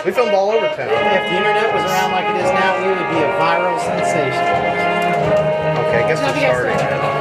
We filmed all over town. If the internet was around like it is now, we would be a viral sensation. Okay, I guess we're starting.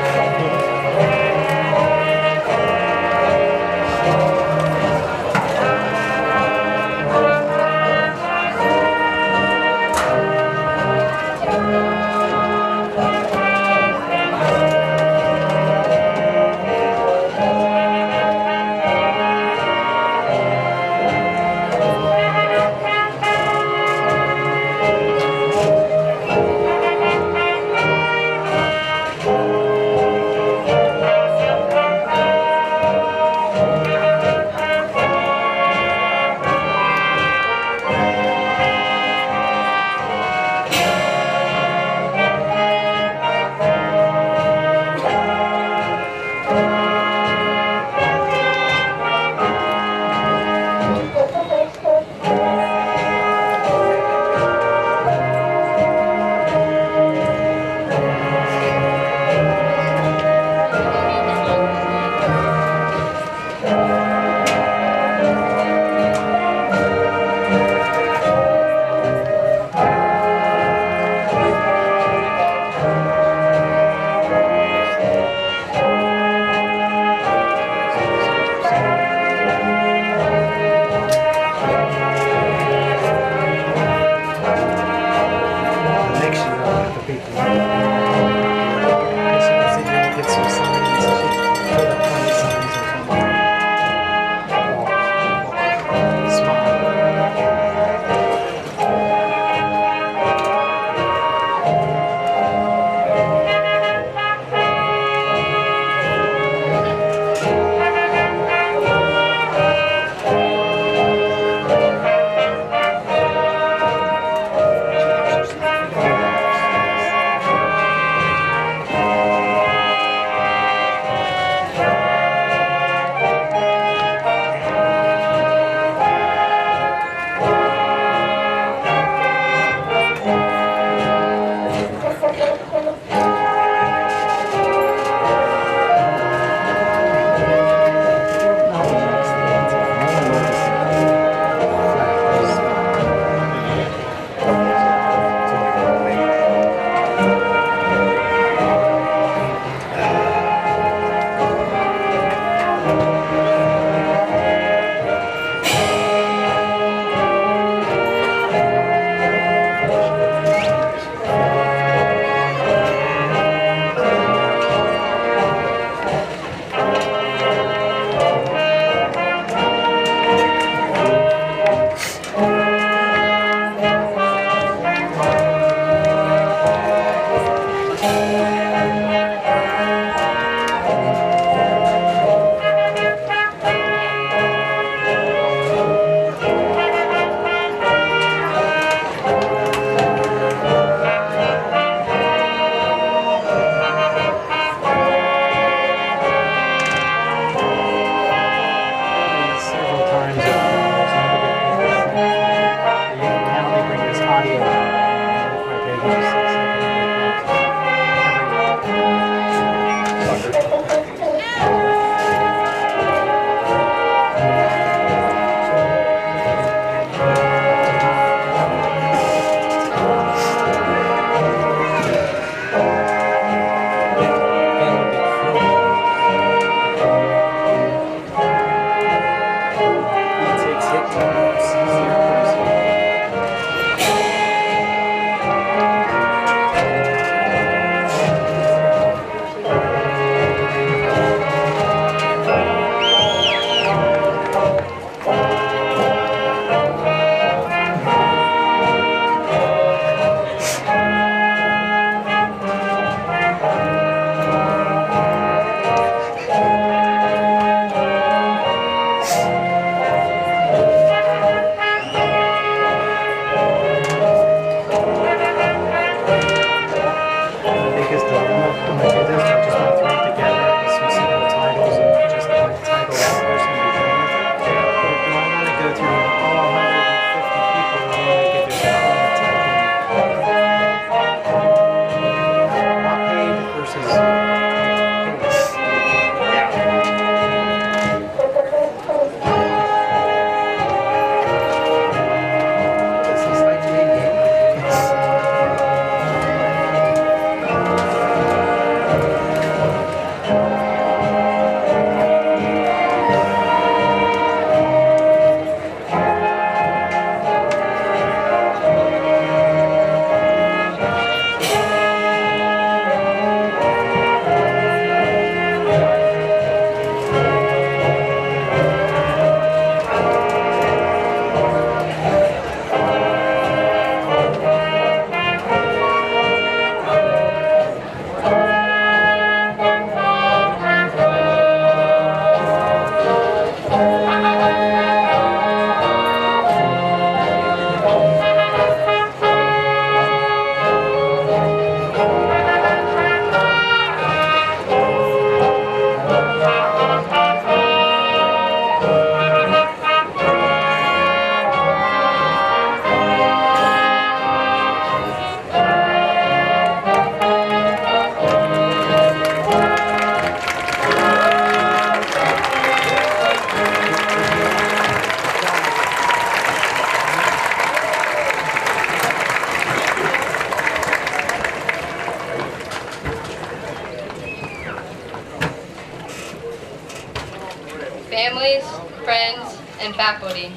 families, friends, and faculty,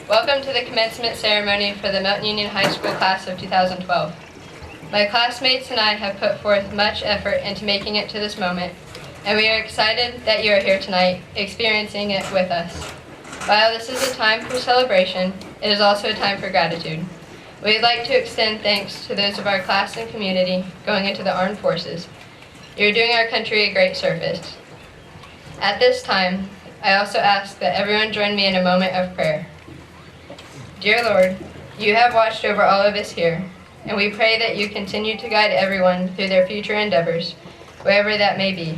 welcome to the commencement ceremony for the Milton Union High School class of 2012. My classmates and I have put forth much effort into making it to this moment, and we are excited that you are here tonight, experiencing it with us. While this is a time for celebration, it is also a time for gratitude. We'd like to extend thanks to those of our class and community going into the armed forces. You're doing our country a great service. At this time, I also ask that everyone join me in a moment of prayer. Dear Lord, you have watched over all of us here, and we pray that you continue to guide everyone through their future endeavors, wherever that may be.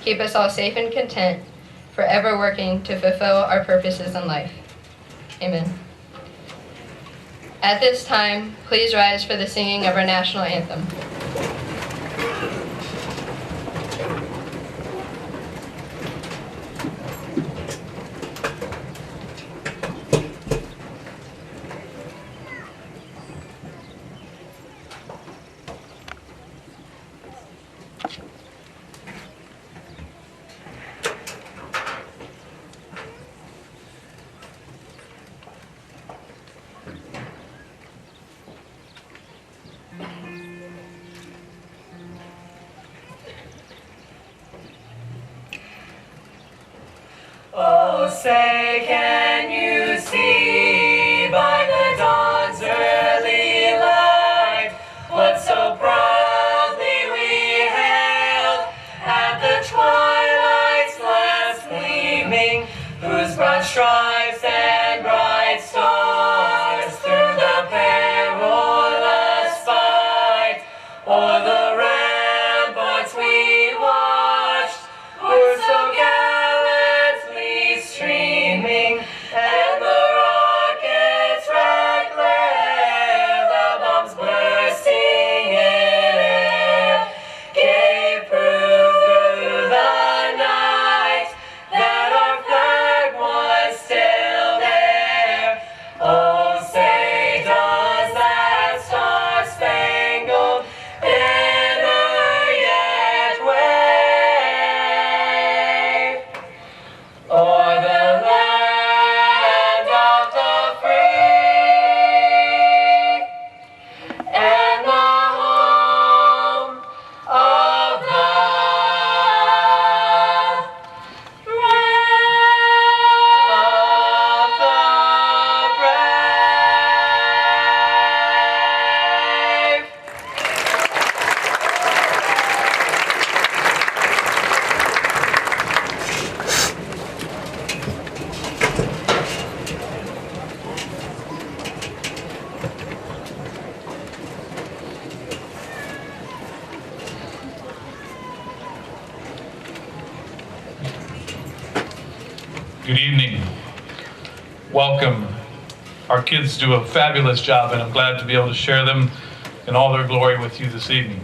Keep us all safe and content, forever working to fulfill our purposes in life. Amen. At this time, please rise for the singing of our national anthem. Oh, say, can you see by the dawn's early light what so proudly we hailed at the twilight's last gleaming, whose broad stripes and bright stars through the perilous fight o'er the ramparts we watched were so gallantly streaming, and the rockets' red glare, the bombs bursting in air, gave proof through the night that our flag was still there. Oh, say, does that star-spangled banner yet wave o'er the land of the free and the home of the brave. Good evening. Welcome. Our kids do a fabulous job, and I'm glad to be able to share them in all their glory with you this evening.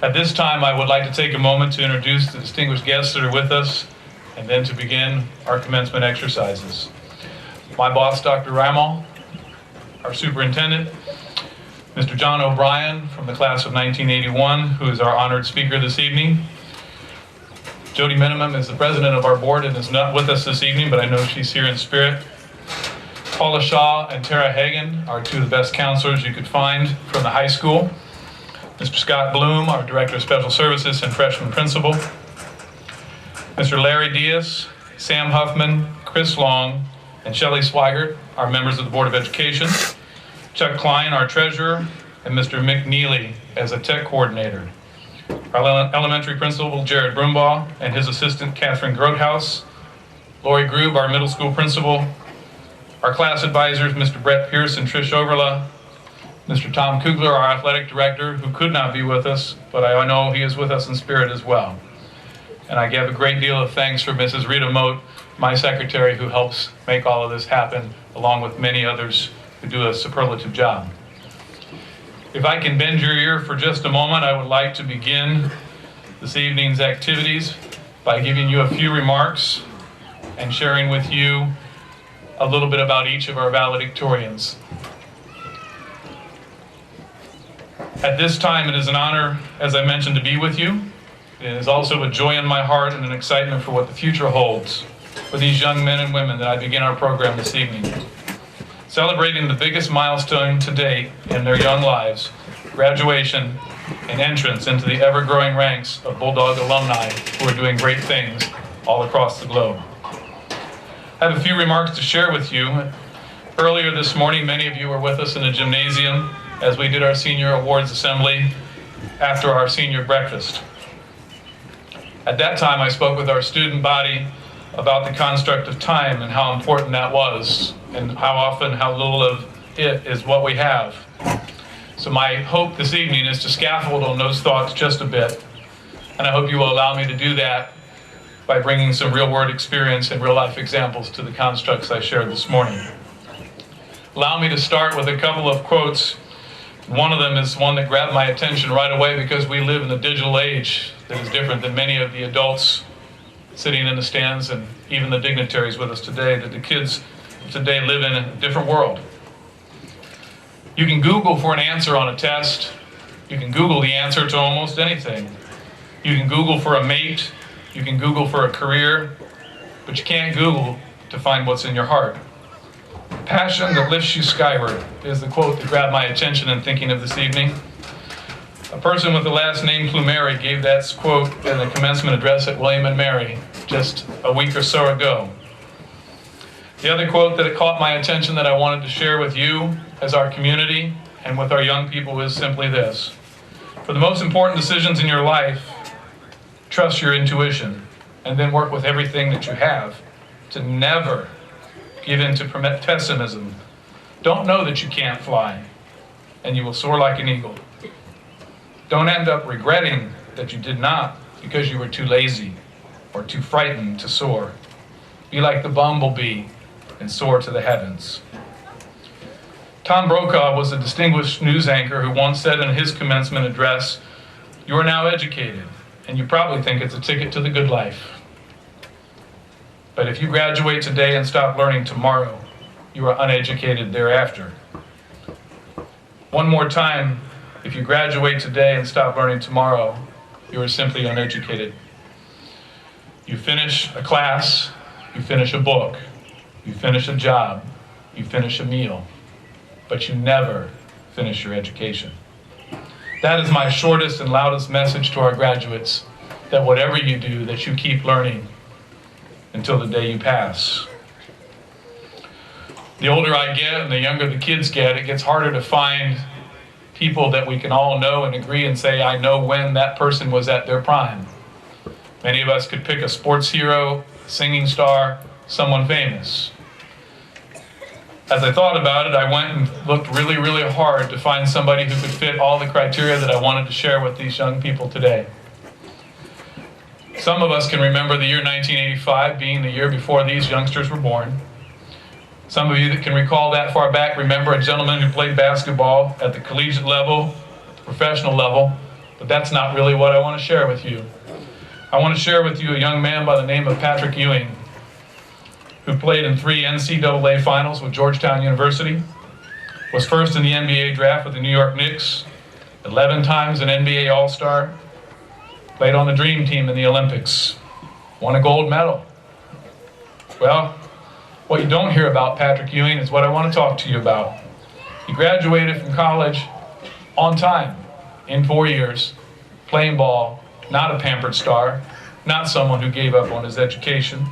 At this time, I would like to take a moment to introduce the distinguished guests that are with us, and then to begin our commencement exercises. My boss, Dr. Ramal, our superintendent, Mr. John O'Brien from the class of 1981, who is our honored speaker this evening. Jody Minimum is the president of our board and is not with us this evening, but I know she's here in spirit. Paula Shaw and Tara Hagan are two of the best counselors you could find from the high school. Mr. Scott Bloom, our director of special services and freshman principal. Mr. Larry Diaz, Sam Huffman, Chris Long, and Shelley Swigert, our members of the Board of Education. Chuck Klein, our treasurer, and Mr. Mick Neely as a tech coordinator. Our elementary principal, Jared Brumbaugh, and his assistant, Catherine Grothaus. Lori Grube, our middle school principal. Our class advisors, Mr. Brett Pierce and Trish Overla. Mr. Tom Kugler, our athletic director, who could not be with us, but I know he is with us in spirit as well. And I give a great deal of thanks for Mrs. Rita Moat, my secretary, who helps make all of this happen, along with many others who do a superlative job. If I can bend your ear for just a moment, I would like to begin this evening's activities by giving you a few remarks and sharing with you a little bit about each of our valedictorians. At this time, it is an honor, as I mentioned, to be with you. It is also a joy in my heart and an excitement for what the future holds. for these young men and women that I begin our program this evening. Celebrating the biggest milestone to date in their young lives, graduation and entrance into the ever-growing ranks of Bulldog alumni who are doing great things all across the globe. I have a few remarks to share with you. Earlier this morning, many of you were with us in the gymnasium as we did our senior awards assembly after our senior breakfast. At that time, I spoke with our student body about the construct of time and how important that was, and how often, how little of it is what we have. So my hope this evening is to scaffold on those thoughts just a bit, and I hope you will allow me to do that by bringing some real-world experience and real-life examples to the constructs I shared this morning. Allow me to start with a couple of quotes. One of them is one that grabbed my attention right away because we live in a digital age that is different than many of the adults sitting in the stands and even the dignitaries with us today, that the kids today live in a different world. You can Google for an answer on a test. You can Google the answer to almost anything. You can Google for a mate. You can Google for a career, but you can't Google to find what's in your heart. Passion that lifts you skyward is the quote that grabbed my attention in thinking of this evening. A person with the last name Plumeri gave that quote in the commencement address at William and Mary just a week or so ago. The other quote that caught my attention that I wanted to share with you as our community and with our young people is simply this. For the most important decisions in your life, trust your intuition and then work with everything that you have to never give in to pessimism. Don't know that you can't fly, and you will soar like an eagle. Don't end up regretting that you did not because you were too lazy or too frightened to soar. Be like the bumblebee and soar to the heavens. Tom Brokaw was a distinguished news anchor who once said in his commencement address, "You are now educated, and you probably think it's a ticket to the good life. But if you graduate today and stop learning tomorrow, you are uneducated thereafter." One more time, if you graduate today and stop learning tomorrow, you are simply uneducated. You finish a class, you finish a book, you finish a job, you finish a meal, but you never finish your education. That is my shortest and loudest message to our graduates, that whatever you do, that you keep learning until the day you pass. The older I get and the younger the kids get, it gets harder to find people that we can all know and agree and say, I know when that person was at their prime. Many of us could pick a sports hero, singing star, someone famous. As I thought about it, I went and looked really, really hard to find somebody who could fit all the criteria that I wanted to share with these young people today. Some of us can remember the year 1985 being the year before these youngsters were born. Some of you that can recall that far back remember a gentleman who played basketball at the collegiate level, the professional level, but that's not really what I want to share with you. I want to share with you a young man by the name of Patrick Ewing, who played in 3 NCAA finals with Georgetown University, was first in the NBA draft with the New York Knicks, 11 times an NBA All-Star, played on the Dream Team in the Olympics, won a gold medal. Well, what you don't hear about Patrick Ewing is what I want to talk to you about. He graduated from college on time, in 4 years, playing ball, not a pampered star, not someone who gave up on his education,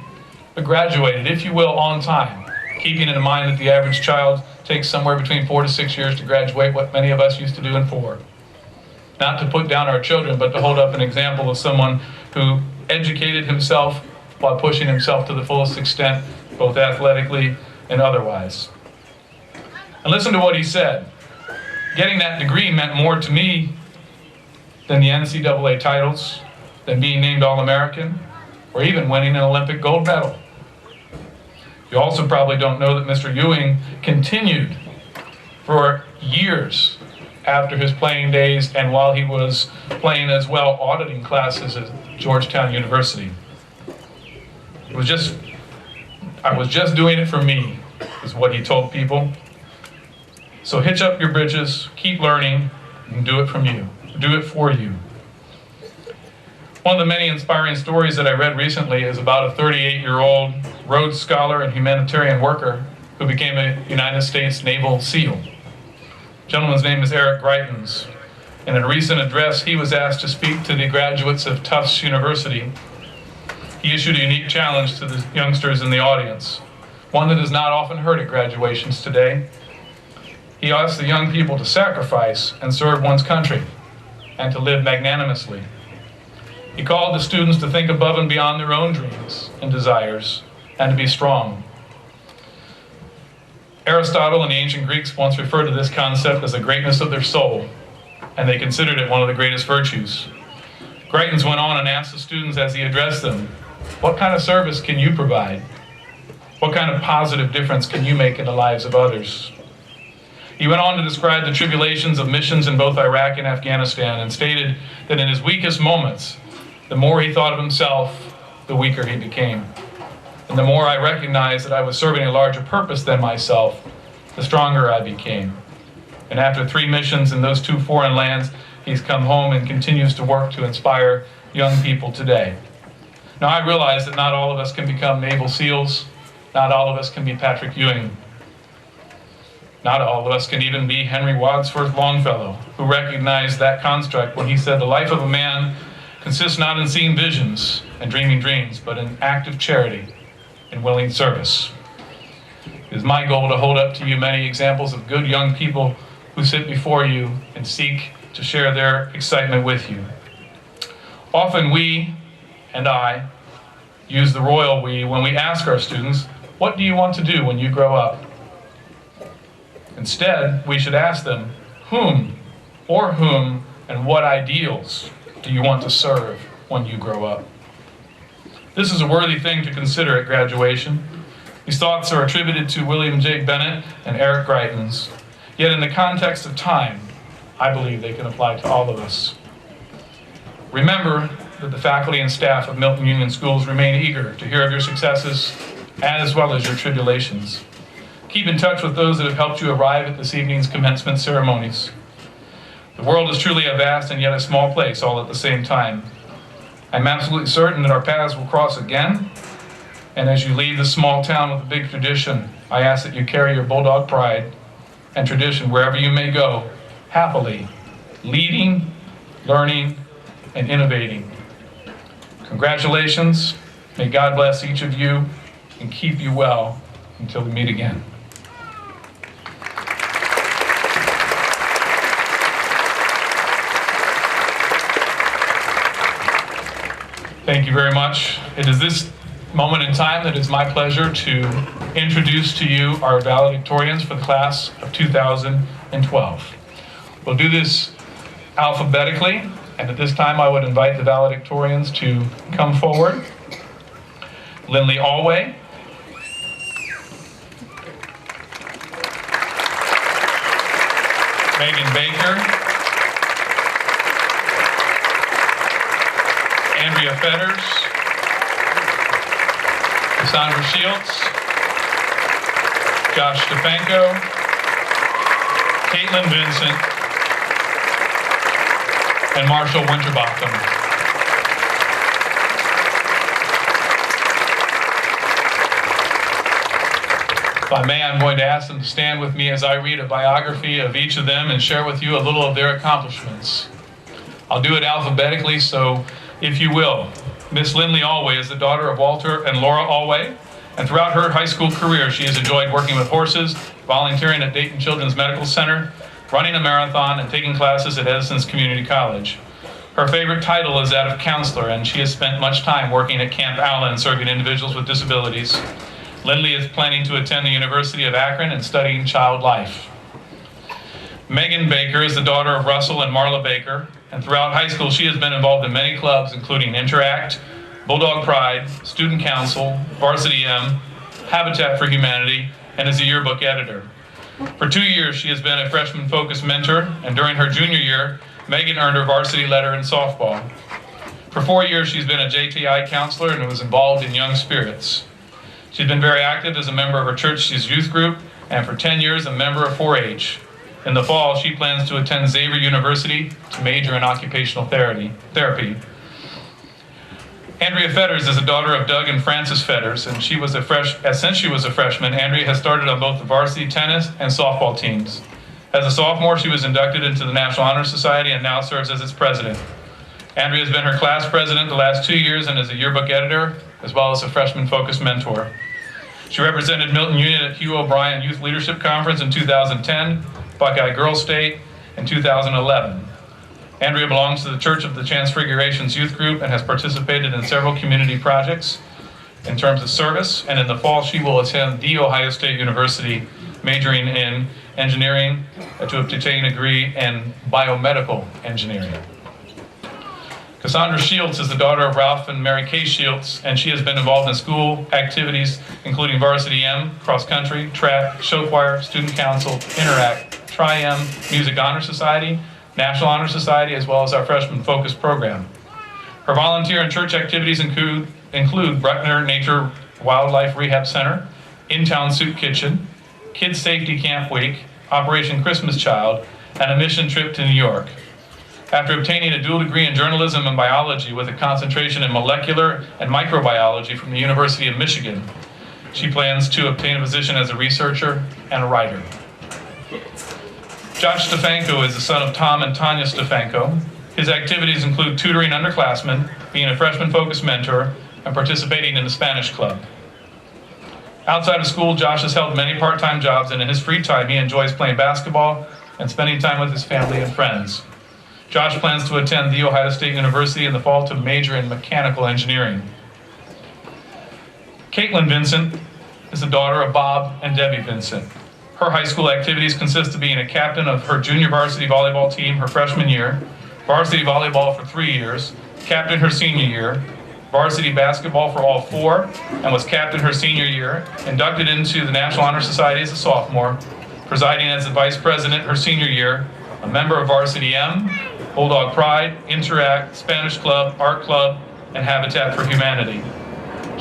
but graduated, if you will, on time, keeping in mind that the average child takes somewhere between 4 to 6 years to graduate, what many of us used to do in 4. Not to put down our children, but to hold up an example of someone who educated himself while pushing himself to the fullest extent, both athletically and otherwise. And listen to what he said. Getting that degree meant more to me than the NCAA titles, than being named All-American, or even winning an Olympic gold medal. You also probably don't know that Mr. Ewing continued for years after his playing days and while he was playing as well, auditing classes at Georgetown University. I was just doing it for me, is what he told people. So hitch up your britches, keep learning, and do it for you. One One of the many inspiring stories that I read recently is about a 38-year-old Rhodes Scholar and humanitarian worker who became a United States Naval SEAL. The gentleman's name is Eric Greitens. In a recent address, he was asked to speak to the graduates of Tufts University. He issued a unique challenge to the youngsters in the audience, one that is not often heard at graduations today. He asked the young people to sacrifice and serve one's country and to live magnanimously. He called the students to think above and beyond their own dreams and desires and to be strong. Aristotle and the ancient Greeks once referred to this concept as the greatness of their soul, and they considered it one of the greatest virtues. Greitens went on and asked the students as he addressed them, what kind of service can you provide? What kind of positive difference can you make in the lives of others? He went on to describe the tribulations of missions in both Iraq and Afghanistan and stated that in his weakest moments, the more he thought of himself, the weaker he became. And the more I recognized that I was serving a larger purpose than myself, the stronger I became. And after 3 missions in those 2 foreign lands, he's come home and continues to work to inspire young people today. Now I realize that not all of us can become Naval SEALs. Not all of us can be Patrick Ewing. Not all of us can even be Henry Wadsworth Longfellow, who recognized that construct when he said, the life of a man consists not in seeing visions and dreaming dreams, but in active charity and willing service. It is my goal to hold up to you many examples of good young people who sit before you and seek to share their excitement with you. Often we, and I, use the royal we when we ask our students, what do you want to do when you grow up? Instead, we should ask them, whom and what ideals do you want to serve when you grow up? This is a worthy thing to consider at graduation. These thoughts are attributed to William J. Bennett and Eric Greitens. Yet in the context of time, I believe they can apply to all of us. Remember that the faculty and staff of Milton Union Schools remain eager to hear of your successes as well as your tribulations. Keep in touch with those that have helped you arrive at this evening's commencement ceremonies. The world is truly a vast and yet a small place all at the same time. I'm absolutely certain that our paths will cross again, and as you leave this small town with a big tradition, I ask that you carry your bulldog pride and tradition wherever you may go, happily, leading, learning, and innovating. Congratulations. May God bless each of you and keep you well until we meet again. Thank you very much. It is this moment in time that it's my pleasure to introduce to you our valedictorians for the class of 2012. We'll do this alphabetically, and at this time I would invite the valedictorians to come forward. Lindley Alway, Megan Baker, Andrea Fetters, Cassandra Shields, Josh Stefanko, Caitlin Vincent, and Marshall Winterbottom. If I may, I'm going to ask them to stand with me as I read a biography of each of them and share with you a little of their accomplishments. I'll do it alphabetically, so if you will. Miss Lindley Alway is the daughter of Walter and Laura Alway, and throughout her high school career, she has enjoyed working with horses, volunteering at Dayton Children's Medical Center, running a marathon, and taking classes at Edison's Community College. Her favorite title is that of counselor, and she has spent much time working at Camp Allen serving individuals with disabilities. Lindley is planning to attend the University of Akron and studying child life. Megan Baker is the daughter of Russell and Marla Baker, and throughout high school she has been involved in many clubs including Interact, Bulldog Pride, Student Council, Varsity M, Habitat for Humanity, and is a yearbook editor. For 2 years she has been a freshman-focused mentor, and during her junior year, Megan earned her varsity letter in softball. For 4 years she's been a JTI counselor and was involved in Young Spirits. She's been very active as a member of her church's youth group, and for 10 years a member of 4-H. In the fall, she plans to attend Xavier University to major in occupational therapy. Andrea Fetters is the daughter of Doug and Frances Fetters, and since she was a freshman, Andrea has started on both the varsity tennis and softball teams. As a sophomore, she was inducted into the National Honor Society and now serves as its president. Andrea has been her class president the last 2 years and is a yearbook editor, as well as a freshman-focused mentor. She represented Milton Union at Hugh O'Brien Youth Leadership Conference in 2010, Buckeye Girls State in 2011. Andrea belongs to the Church of the Transfiguration's youth group and has participated in several community projects in terms of service, and in the fall she will attend The Ohio State University, majoring in engineering to obtain a degree in biomedical engineering. Cassandra Shields is the daughter of Ralph and Mary Kay Shields, and she has been involved in school activities including Varsity M, cross country, track, show choir, student council, Interact, Tri-M, Music Honor Society, National Honor Society, as well as our freshman focus program. Her volunteer and church activities include Bruckner Nature Wildlife Rehab Center, In-Town Soup Kitchen, Kids Safety Camp Week, Operation Christmas Child, and a mission trip to New York. After obtaining a dual degree in journalism and biology with a concentration in molecular and microbiology from the University of Michigan, she plans to obtain a position as a researcher and a writer. Josh Stefanko is the son of Tom and Tanya Stefanko. His activities include tutoring underclassmen, being a freshman-focused mentor, and participating in the Spanish Club. Outside of school, Josh has held many part-time jobs, and in his free time, he enjoys playing basketball and spending time with his family and friends. Josh plans to attend The Ohio State University in the fall to major in mechanical engineering. Caitlin Vincent is the daughter of Bob and Debbie Vincent. Her high school activities consist of being a captain of her junior varsity volleyball team her freshman year, varsity volleyball for 3 years, captain her senior year, varsity basketball for all 4, and was captain her senior year, inducted into the National Honor Society as a sophomore, presiding as the vice president her senior year, a member of Varsity M, Bulldog Pride, Interact, Spanish Club, Art Club, and Habitat for Humanity.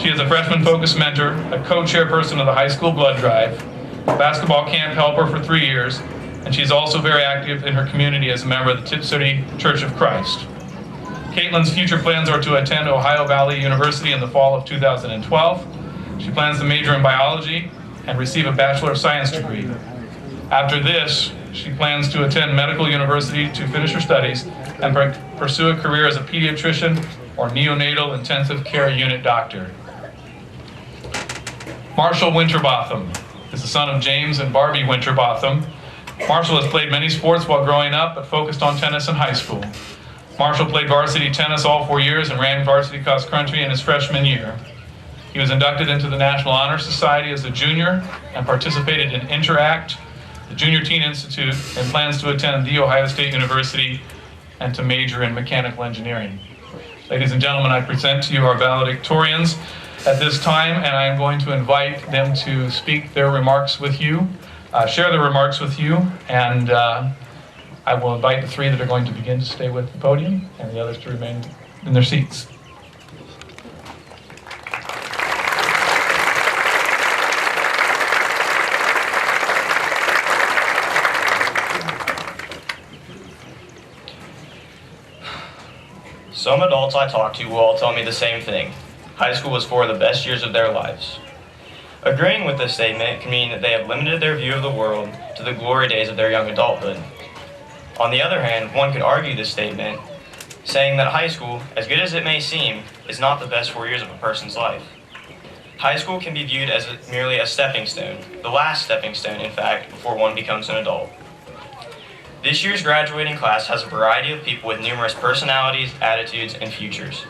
She is a freshman-focused mentor, a co-chairperson of the high school blood drive, a basketball camp helper for 3 years, and she is also very active in her community as a member of the Tip City Church of Christ. Caitlin's future plans are to attend Ohio Valley University in the fall of 2012. She plans to major in biology and receive a Bachelor of Science degree. After this, she plans to attend medical university to finish her studies and pursue a career as a pediatrician or neonatal intensive care unit doctor. Marshall Winterbotham is the son of James and Barbie Winterbotham. Marshall has played many sports while growing up, but focused on tennis in high school. Marshall played varsity tennis all 4 years and ran varsity cross country in his freshman year. He was inducted into the National Honor Society as a junior and participated in Interact, the Junior Teen Institute, and plans to attend The Ohio State University and to major in mechanical engineering. Ladies and gentlemen, I present to you our valedictorians at this time, and I am going to invite them to speak their remarks with you, share their remarks with you, and I will invite the 3 that are going to begin to stay with the podium and the others to remain in their seats. Some adults I talk to will all tell me the same thing. High school was for the best years of their lives. Agreeing with this statement can mean that they have limited their view of the world to the glory days of their young adulthood. On the other hand, one could argue this statement, saying that high school, as good as it may seem, is not the best 4 years of a person's life. High school can be viewed as merely a stepping stone, the last stepping stone, in fact, before one becomes an adult. This year's graduating class has a variety of people with numerous personalities, attitudes, and futures.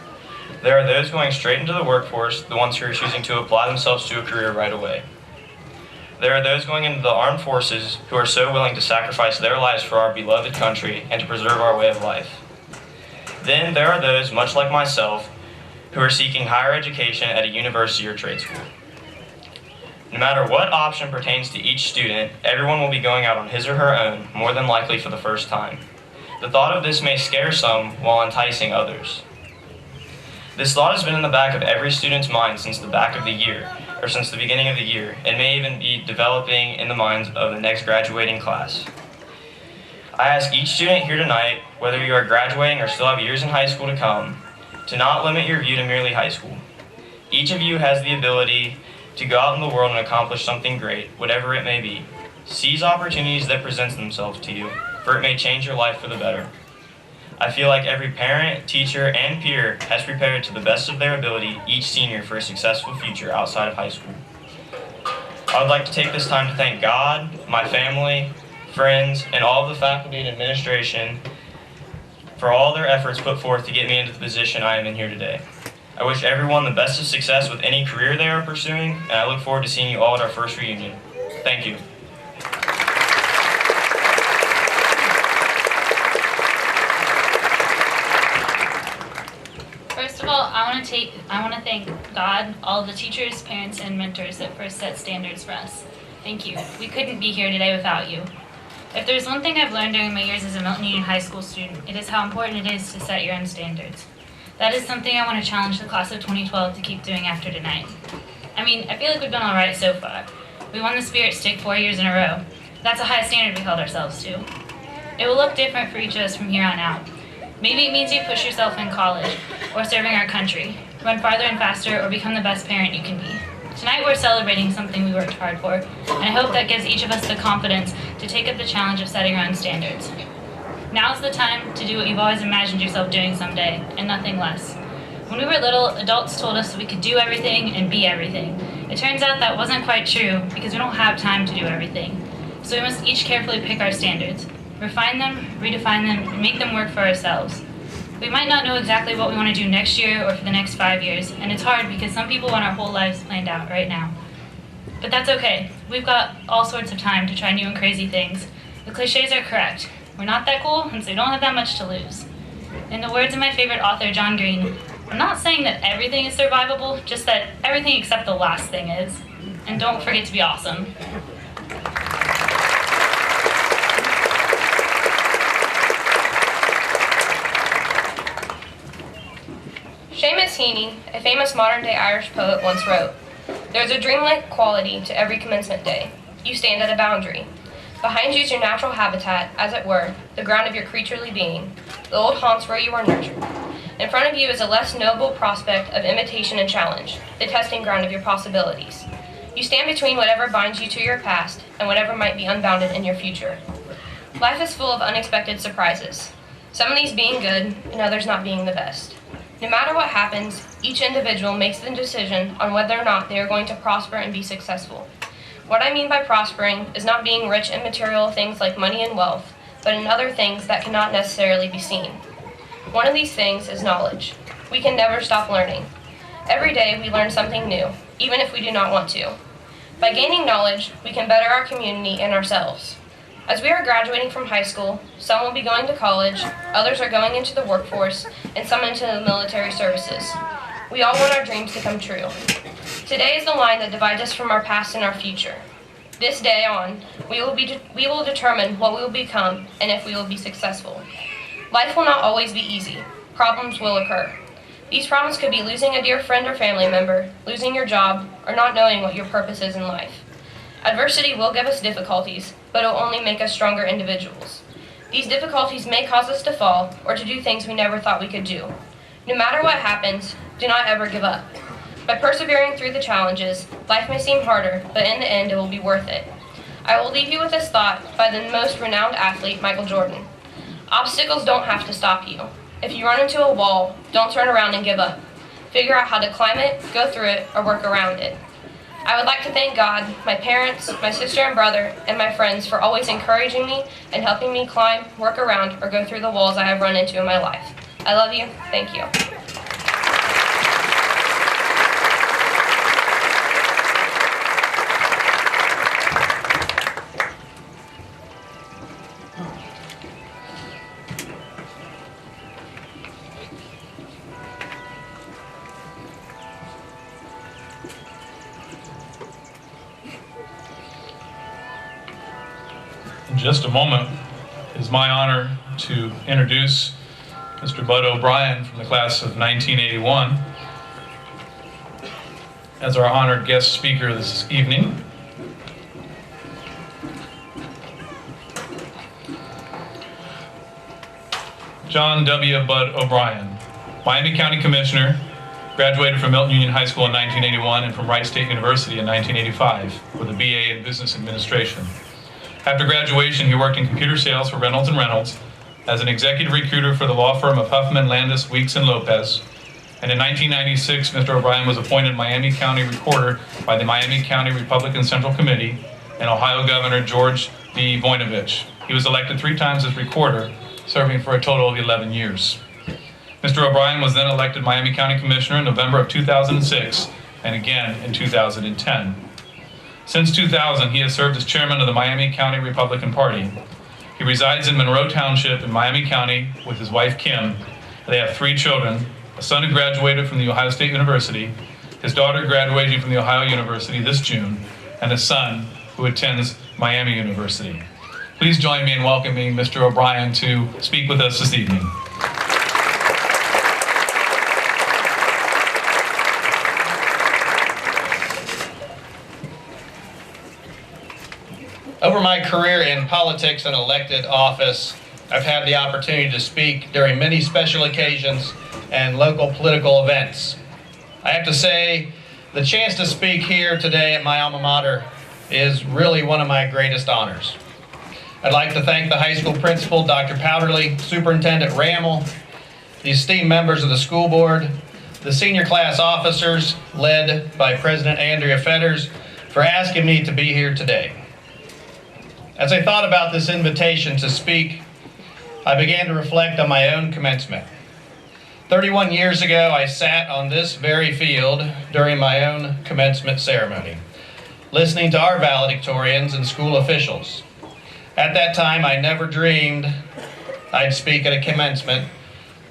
There are those going straight into the workforce, the ones who are choosing to apply themselves to a career right away. There are those going into the armed forces who are so willing to sacrifice their lives for our beloved country and to preserve our way of life. Then there are those, much like myself, who are seeking higher education at a university or trade school. No matter what option pertains to each student, everyone will be going out on his or her own, more than likely for the first time. The thought of this may scare some while enticing others. This thought has been in the back of every student's mind since the beginning of the year, and may even be developing in the minds of the next graduating class. I ask each student here tonight, whether you are graduating or still have years in high school to come, to not limit your view to merely high school. Each of you has the ability to go out in the world and accomplish something great, whatever it may be. Seize opportunities that present themselves to you, for it may change your life for the better. I feel like every parent, teacher, and peer has prepared to the best of their ability each senior for a successful future outside of high school. I would like to take this time to thank God, my family, friends, and all of the faculty and administration for all their efforts put forth to get me into the position I am in here today. I wish everyone the best of success with any career they are pursuing, and I look forward to seeing you all at our first reunion. Thank you. First of all, I want to thank God, all of the teachers, parents, and mentors that first set standards for us. Thank you. We couldn't be here today without you. If there's one thing I've learned during my years as a Milton Union High School student, it is how important it is to set your own standards. That is something I want to challenge the class of 2012 to keep doing after tonight. I mean, I feel like we've done all right so far. We won the Spirit Stick 4 years in a row. That's a high standard we held ourselves to. It will look different for each of us from here on out. Maybe it means you push yourself in college, or serving our country, run farther and faster, or become the best parent you can be. Tonight we're celebrating something we worked hard for, and I hope that gives each of us the confidence to take up the challenge of setting our own standards. Now's the time to do what you've always imagined yourself doing someday, and nothing less. When we were little, adults told us we could do everything and be everything. It turns out that wasn't quite true, because we don't have time to do everything. So we must each carefully pick our standards, refine them, redefine them, and make them work for ourselves. We might not know exactly what we want to do next year or for the next 5 years, and it's hard because some people want our whole lives planned out right now. But that's okay. We've got all sorts of time to try new and crazy things. The cliches are correct. We're not that cool, and so we don't have that much to lose. In the words of my favorite author, John Green, I'm not saying that everything is survivable, just that everything except the last thing is. And don't forget to be awesome. Seamus Heaney, a famous modern-day Irish poet, once wrote, "There's a dreamlike quality to every commencement day. You stand at a boundary. Behind you is your natural habitat, as it were, the ground of your creaturely being, the old haunts where you were nurtured. In front of you is a less noble prospect of imitation and challenge, the testing ground of your possibilities. You stand between whatever binds you to your past and whatever might be unbounded in your future. Life is full of unexpected surprises, some of these being good and others not being the best. No matter what happens, each individual makes the decision on whether or not they are going to prosper and be successful. What I mean by prospering is not being rich in material things like money and wealth, but in other things that cannot necessarily be seen. One of these things is knowledge. We can never stop learning. Every day we learn something new, even if we do not want to. By gaining knowledge, we can better our community and ourselves. As we are graduating from high school, some will be going to college, others are going into the workforce, and some into the military services. We all want our dreams to come true. Today is the line that divides us from our past and our future. This day on, we will determine what we will become and if we will be successful. Life will not always be easy. Problems will occur. These problems could be losing a dear friend or family member, losing your job, or not knowing what your purpose is in life. Adversity will give us difficulties, but it will only make us stronger individuals. These difficulties may cause us to fall or to do things we never thought we could do. No matter what happens, do not ever give up. By persevering through the challenges, life may seem harder, but in the end it will be worth it. I will leave you with this thought by the most renowned athlete, Michael Jordan. Obstacles don't have to stop you. If you run into a wall, don't turn around and give up. Figure out how to climb it, go through it, or work around it. I would like to thank God, my parents, my sister and brother, and my friends for always encouraging me and helping me climb, work around, or go through the walls I have run into in my life. I love you. Thank you. In just a moment, it is my honor to introduce Mr. Bud O'Brien from the class of 1981 as our honored guest speaker this evening. John W. Bud O'Brien, Miami County Commissioner, graduated from Milton Union High School in 1981 and from Wright State University in 1985 with a BA in Business Administration. After graduation, he worked in computer sales for Reynolds & Reynolds, as an executive recruiter for the law firm of Huffman, Landis, Weeks & Lopez. And in 1996, Mr. O'Brien was appointed Miami County Recorder by the Miami County Republican Central Committee and Ohio Governor George V. Voinovich. He was elected 3 times as recorder, serving for a total of 11 years. Mr. O'Brien was then elected Miami County Commissioner in November of 2006 and again in 2010. Since 2000, he has served as chairman of the Miami County Republican Party. He resides in Monroe Township in Miami County with his wife Kim. They have 3 children, a son who graduated from the Ohio State University, his daughter graduating from the Ohio University this June, and a son who attends Miami University. Please join me in welcoming Mr. O'Brien to speak with us this evening. Over my career in politics and elected office, I've had the opportunity to speak during many special occasions and local political events. I have to say, the chance to speak here today at my alma mater is really one of my greatest honors. I'd like to thank the high school principal, Dr. Powderly, Superintendent Rammel, the esteemed members of the school board, the senior class officers led by President Andrea Fetters for asking me to be here today. As I thought about this invitation to speak, I began to reflect on my own commencement. 31 years ago, I sat on this very field during my own commencement ceremony, listening to our valedictorians and school officials. At that time, I never dreamed I'd speak at a commencement,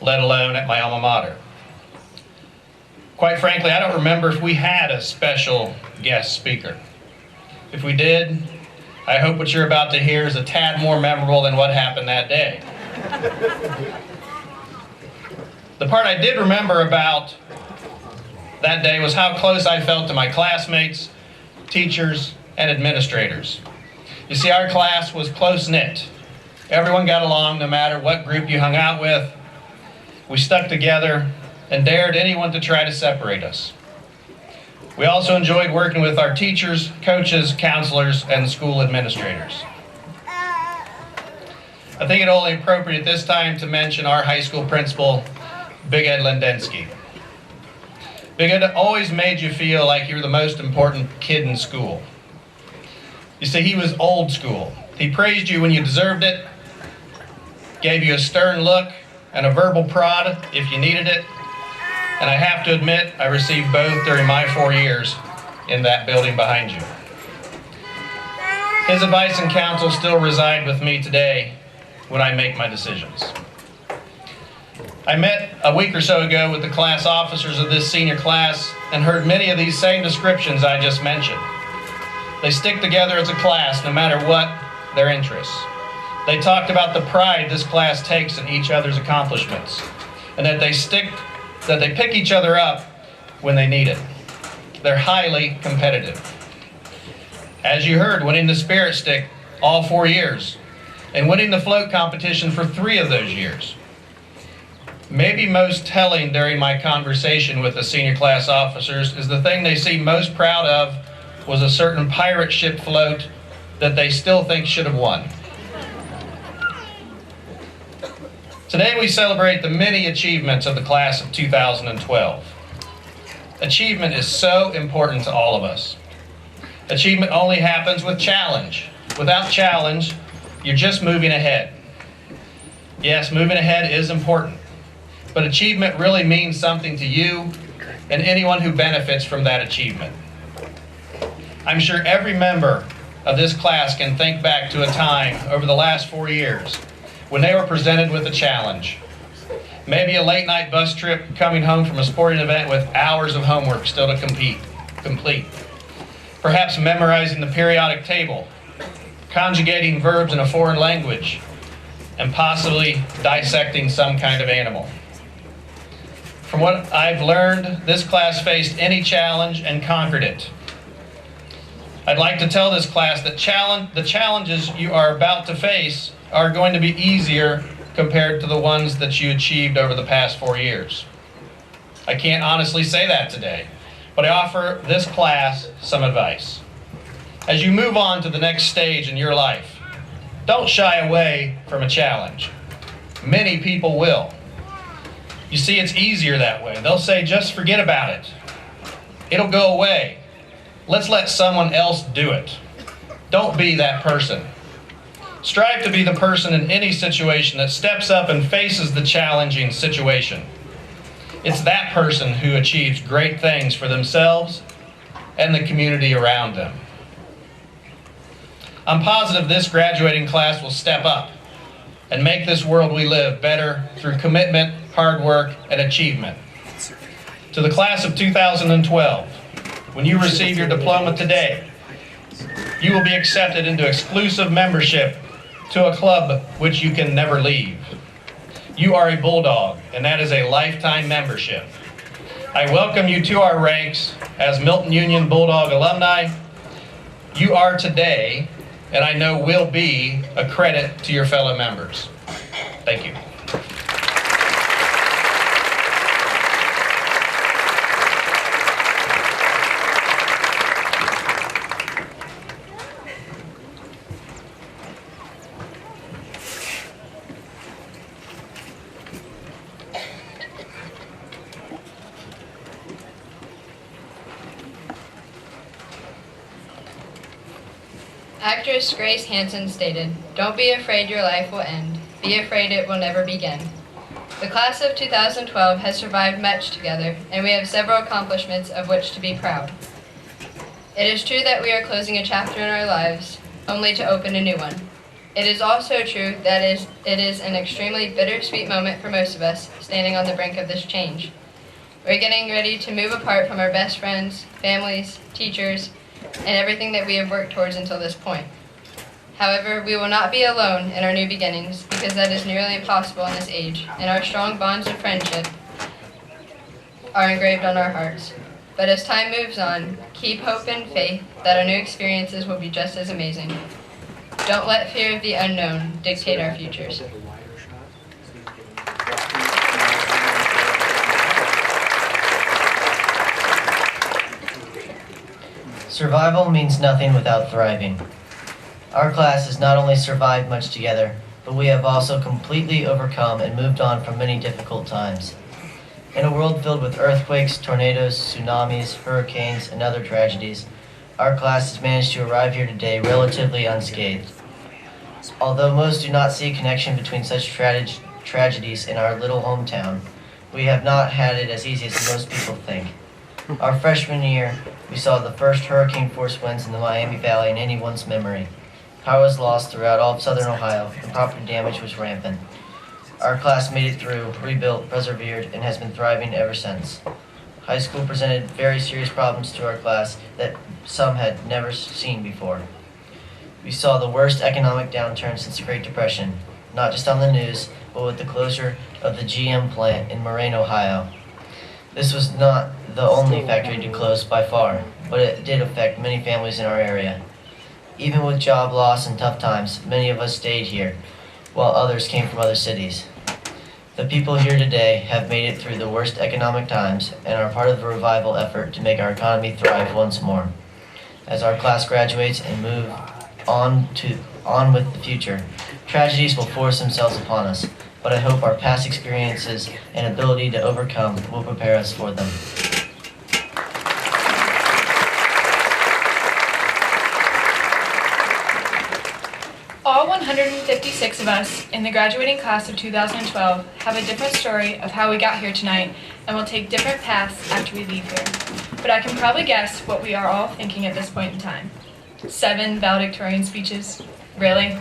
let alone at my alma mater. Quite frankly, I don't remember if we had a special guest speaker. If we did, I hope what you're about to hear is a tad more memorable than what happened that day. The part I did remember about that day was how close I felt to my classmates, teachers, and administrators. You see, our class was close-knit. Everyone got along no matter what group you hung out with. We stuck together and dared anyone to try to separate us. We also enjoyed working with our teachers, coaches, counselors, and school administrators. I think it only appropriate at this time to mention our high school principal, Big Ed Lendensky. Big Ed always made you feel like you were the most important kid in school. You see, he was old school. He praised you when you deserved it, gave you a stern look and a verbal prod if you needed it, and I have to admit, I received both during my 4 years in that building behind you. His advice and counsel still reside with me today when I make my decisions. I met a week or so ago with the class officers of this senior class and heard many of these same descriptions I just mentioned. They stick together as a class no matter what their interests. They talked about the pride this class takes in each other's accomplishments, and that they pick each other up when they need it. They're highly competitive. As you heard, winning the Spirit Stick all 4 years, and winning the float competition for 3 of those years. Maybe most telling during my conversation with the senior class officers is the thing they seem most proud of was a certain pirate ship float that they still think should have won. Today we celebrate the many achievements of the class of 2012. Achievement is so important to all of us. Achievement only happens with challenge. Without challenge, you're just moving ahead. Yes, moving ahead is important, but achievement really means something to you and anyone who benefits from that achievement. I'm sure every member of this class can think back to a time over the last 4 years when they were presented with a challenge. Maybe a late night bus trip coming home from a sporting event with hours of homework still to complete. Perhaps memorizing the periodic table, conjugating verbs in a foreign language, and possibly dissecting some kind of animal. From what I've learned, this class faced any challenge and conquered it. I'd like to tell this class that the challenges you are about to face are going to be easier compared to the ones that you achieved over the past 4 years. I can't honestly say that today, but I offer this class some advice. As you move on to the next stage in your life, don't shy away from a challenge. Many people will. You see, it's easier that way. They'll say, just forget about it. It'll go away. Let's let someone else do it. Don't be that person. Strive to be the person in any situation that steps up and faces the challenging situation. It's that person who achieves great things for themselves and the community around them. I'm positive this graduating class will step up and make this world we live better through commitment, hard work, and achievement. To the class of 2012, when you receive your diploma today, you will be accepted into exclusive membership to a club which you can never leave. You are a Bulldog, and that is a lifetime membership. I welcome you to our ranks as Milton Union Bulldog alumni. You are today, and I know will be, a credit to your fellow members. Thank you. Actress Grace Hansen stated, "Don't be afraid your life will end. Be afraid it will never begin." The class of 2012 has survived much together, and we have several accomplishments of which to be proud. It is true that we are closing a chapter in our lives, only to open a new one. It is also true that it is an extremely bittersweet moment for most of us, standing on the brink of this change. We're getting ready to move apart from our best friends, families, teachers, and everything that we have worked towards until this point. However, we will not be alone in our new beginnings, because that is nearly impossible in this age, and our strong bonds of friendship are engraved on our hearts. But as time moves on, keep hope and faith that our new experiences will be just as amazing. Don't let fear of the unknown dictate our futures. Survival means nothing without thriving. Our class has not only survived much together, but we have also completely overcome and moved on from many difficult times. In a world filled with earthquakes, tornadoes, tsunamis, hurricanes, and other tragedies, our class has managed to arrive here today relatively unscathed. Although most do not see a connection between such tragedies in our little hometown, we have not had it as easy as most people think. Our freshman year, we saw the first hurricane-force winds in the Miami Valley in anyone's memory. Power was lost throughout all of southern Ohio, and property damage was rampant. Our class made it through, rebuilt, persevered, and has been thriving ever since. High school presented very serious problems to our class that some had never seen before. We saw the worst economic downturn since the Great Depression, not just on the news, but with the closure of the GM plant in Moraine, Ohio. This was not the only factory to close by far, but it did affect many families in our area. Even with job loss and tough times, many of us stayed here, while others came from other cities. The people here today have made it through the worst economic times and are part of the revival effort to make our economy thrive once more. As our class graduates and move on with the future, tragedies will force themselves upon us, but I hope our past experiences and ability to overcome will prepare us for them. All 156 of us in the graduating class of 2012 have a different story of how we got here tonight and will take different paths after we leave here. But I can probably guess what we are all thinking at this point in time. 7 valedictorian speeches? Really?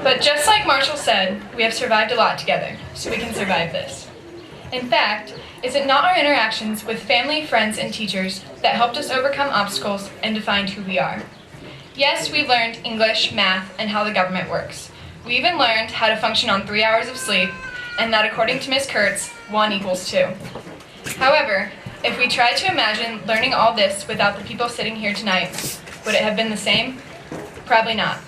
But just like Marshall said, we have survived a lot together, so we can survive this. In fact, is it not our interactions with family, friends, and teachers that helped us overcome obstacles and defined who we are? Yes, we learned English, math, and how the government works. We even learned how to function on 3 hours of sleep, and that according to Ms. Kurtz, 1 equals 2. However, if we tried to imagine learning all this without the people sitting here tonight, would it have been the same? Probably not.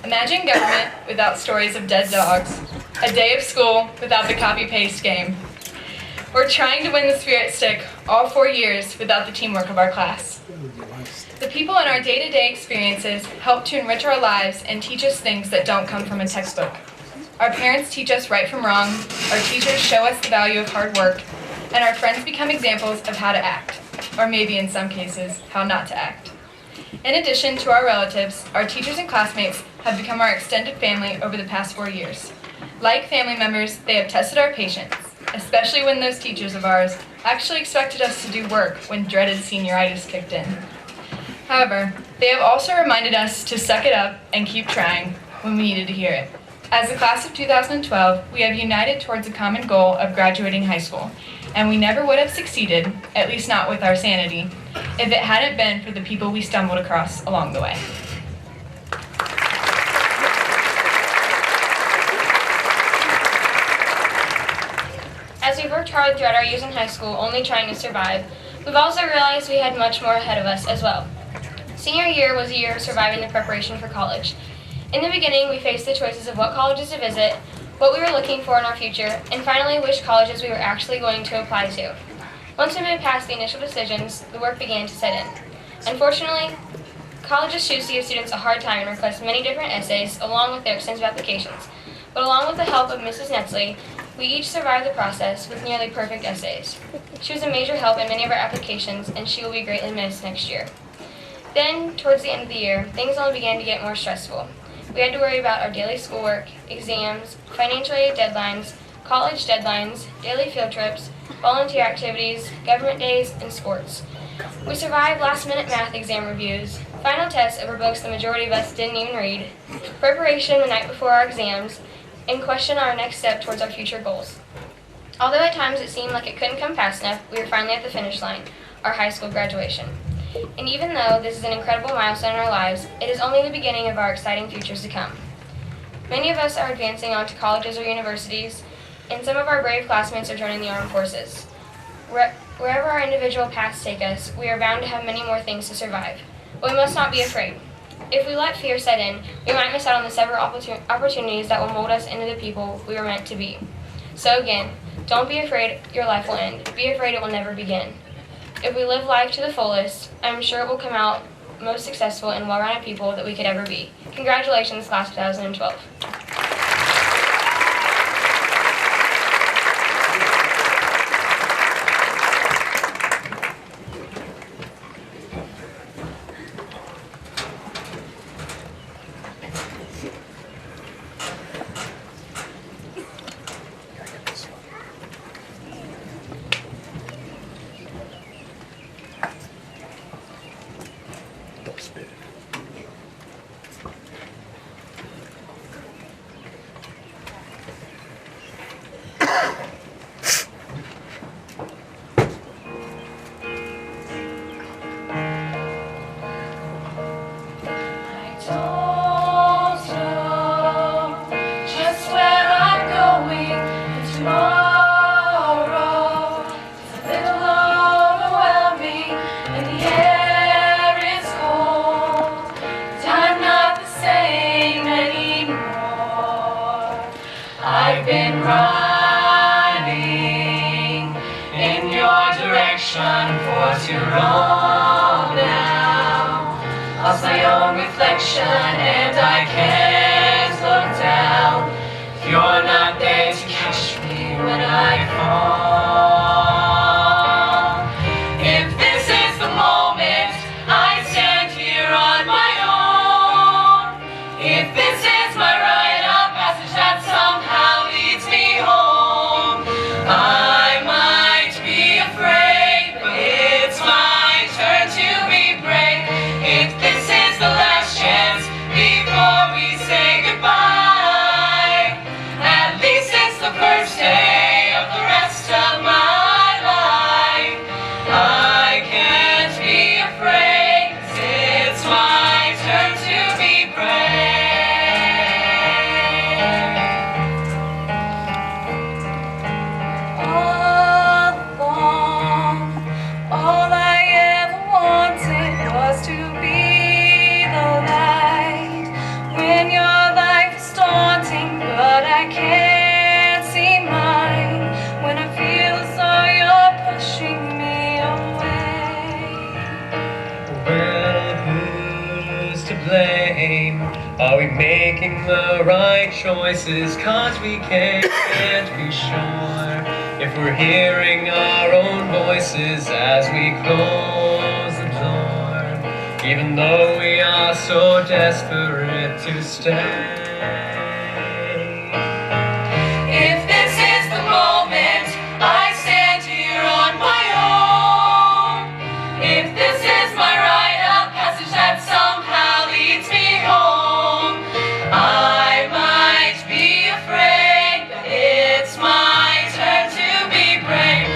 Imagine government without stories of dead dogs, a day of school without the copy-paste game. or trying to win the Spirit Stick all 4 years without the teamwork of our class. The people in our day-to-day experiences help to enrich our lives and teach us things that don't come from a textbook. Our parents teach us right from wrong, our teachers show us the value of hard work, and our friends become examples of how to act, or maybe in some cases, how not to act. In addition to our relatives, our teachers and classmates have become our extended family over the past 4 years. Like family members, they have tested our patience, especially when those teachers of ours actually expected us to do work when dreaded senioritis kicked in. However, they have also reminded us to suck it up and keep trying when we needed to hear it. As the class of 2012, we have united towards a common goal of graduating high school, and we never would have succeeded, at least not with our sanity, if it hadn't been for the people we stumbled across along the way. As we've worked hard throughout our years in high school, only trying to survive, we've also realized we had much more ahead of us as well. Senior year was a year of surviving the preparation for college. In the beginning, we faced the choices of what colleges to visit, what we were looking for in our future, and finally which colleges we were actually going to apply to. Once we moved past the initial decisions, the work began to set in. Unfortunately, colleges choose to give students a hard time and request many different essays along with their extensive applications. But along with the help of Mrs. Netzley, we each survived the process with nearly perfect essays. She was a major help in many of our applications, and she will be greatly missed next year. Then, towards the end of the year, things only began to get more stressful. We had to worry about our daily schoolwork, exams, financial aid deadlines, college deadlines, daily field trips, volunteer activities, government days, and sports. We survived last-minute math exam reviews, final tests over books the majority of us didn't even read, preparation the night before our exams, and question our next step towards our future goals. Although at times it seemed like it couldn't come fast enough, we were finally at the finish line, our high school graduation. And even though this is an incredible milestone in our lives, it is only the beginning of our exciting futures to come. Many of us are advancing on to colleges or universities, and some of our brave classmates are joining the armed forces. Wherever our individual paths take us, we are bound to have many more things to survive. But we must not be afraid. If we let fear set in, we might miss out on the several opportunities that will mold us into the people we were meant to be. So again, don't be afraid your life will end. Be afraid it will never begin. If we live life to the fullest, I'm sure it will come out most successful and well-rounded people that we could ever be. Congratulations, class of 2012. I've been running in your direction for too long now. Lost my own reflection and I can't look down. If you're not there to catch me when I fall. If this is the moment I stand here on my own. If this is my rite of passage that somehow leads me home. I might be afraid, but it's my turn to be brave. If this is the last chance before we game? Are we making the right choices? 'Cause we can't be sure if we're hearing our own voices as we close the door, even though we are so desperate to stay. If this is the moment I stand here on my own, if this is my rite of passage that somehow leads me home, I might be afraid, but it's my turn to be brave.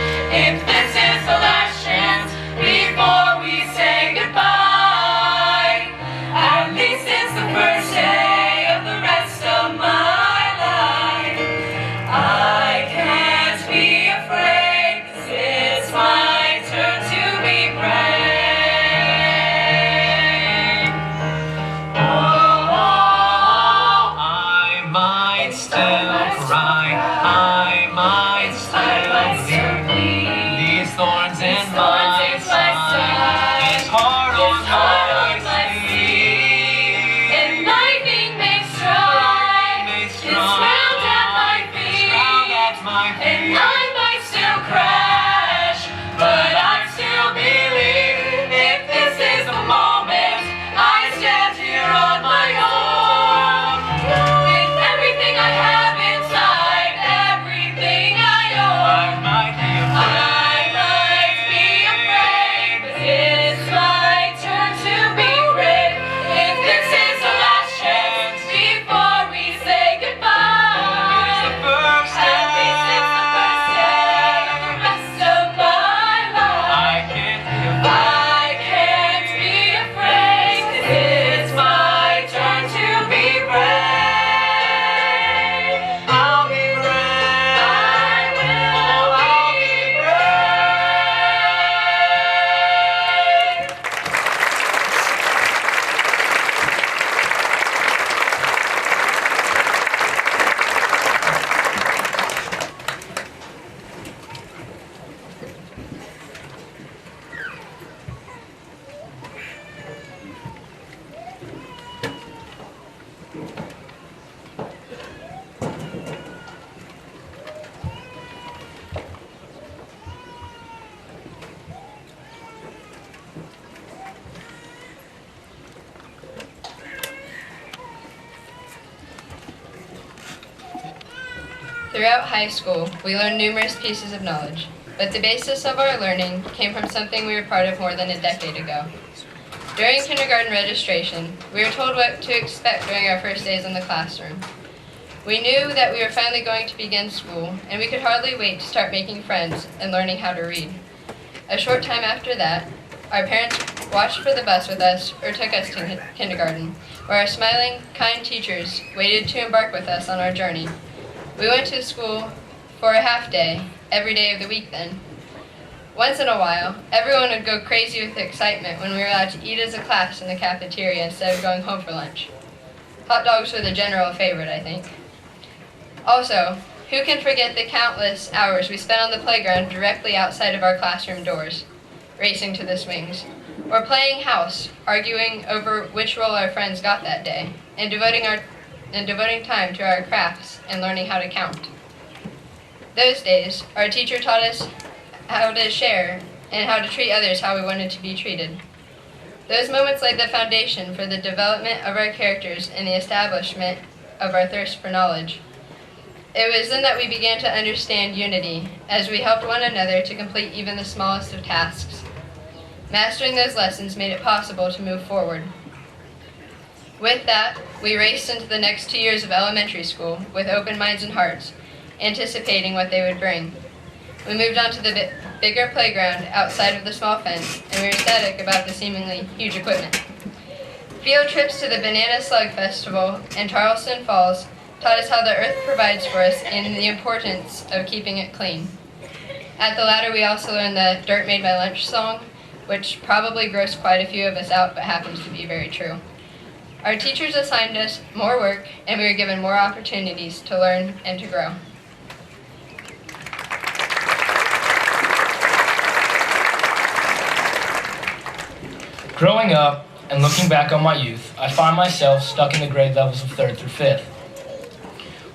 If this is the last chance before we say goodbye, at least it's the first day of the rest of my life. I can't be afraid, 'cause it's my turn to be brave. Oh, I might still cry, I might still bleed. These thorns in my side, this heart on my sleeve. and lightning may strike, it's round at my feet, and I might still crash, but I still believe. If this is the moment I stand here on my own, with everything I have inside, everything I own, I might be afraid, but it's my turn to be brave. If this is the last chance before we say goodbye, at least it's the first day of the rest of my life. I can't be I can't be afraid, 'cause it's my turn to be brave. I'll be brave. I will be brave. Throughout high school, we learned numerous pieces of knowledge, but the basis of our learning came from something we were part of more than a decade ago. During kindergarten registration, we were told what to expect during our first days in the classroom. We knew that we were finally going to begin school, and we could hardly wait to start making friends and learning how to read. A short time after that, our parents watched for the bus with us or took us to kindergarten, where our smiling, kind teachers waited to embark with us on our journey. We went to school for a half day, every day of the week then. Once in a while, everyone would go crazy with excitement when we were allowed to eat as a class in the cafeteria instead of going home for lunch. Hot dogs were the general favorite, I think. Also, who can forget the countless hours we spent on the playground directly outside of our classroom doors, racing to the swings, or playing house, arguing over which role our friends got that day, and devoting time to our crafts and learning how to count. Those days, our teacher taught us how to share and how to treat others how we wanted to be treated. Those moments laid the foundation for the development of our characters and the establishment of our thirst for knowledge. It was then that we began to understand unity, as we helped one another to complete even the smallest of tasks. Mastering those lessons made it possible to move forward. With that, we raced into the next 2 years of elementary school with open minds and hearts, anticipating what they would bring. We moved on to the bigger playground outside of the small fence, and we were ecstatic about the seemingly huge equipment. Field trips to the Banana Slug Festival and Charleston Falls taught us how the earth provides for us and the importance of keeping it clean. At the latter, we also learned the Dirt Made My Lunch song, which probably grossed quite a few of us out, but happens to be very true. Our teachers assigned us more work, and we were given more opportunities to learn and to grow. Growing up, and looking back on my youth, I find myself stuck in the grade levels of 3rd through 5th,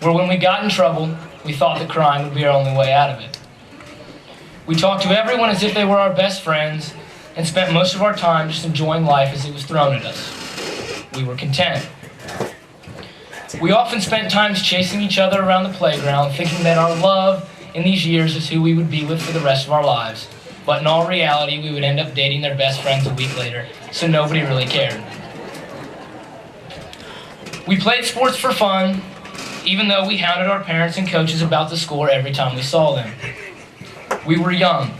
where when we got in trouble, we thought that crying would be our only way out of it. We talked to everyone as if they were our best friends and spent most of our time just enjoying life as it was thrown at us. We were content. We often spent times chasing each other around the playground, thinking that our love in these years is who we would be with for the rest of our lives. But in all reality, we would end up dating their best friends a week later, so nobody really cared. We played sports for fun, even though we hounded our parents and coaches about the score every time we saw them. We were young.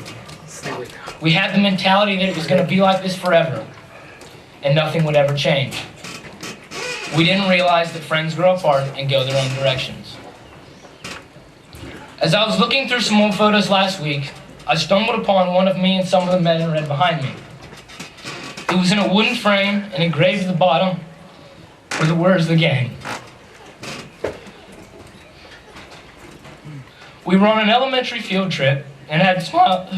We had the mentality that it was going to be like this forever, and nothing would ever change. We didn't realize that friends grow apart and go their own directions. As I was looking through some old photos last week, I stumbled upon one of me and some of the men in red behind me. It was in a wooden frame, and engraved at the bottom were the words "The Gang." We were on an elementary field trip and had smiles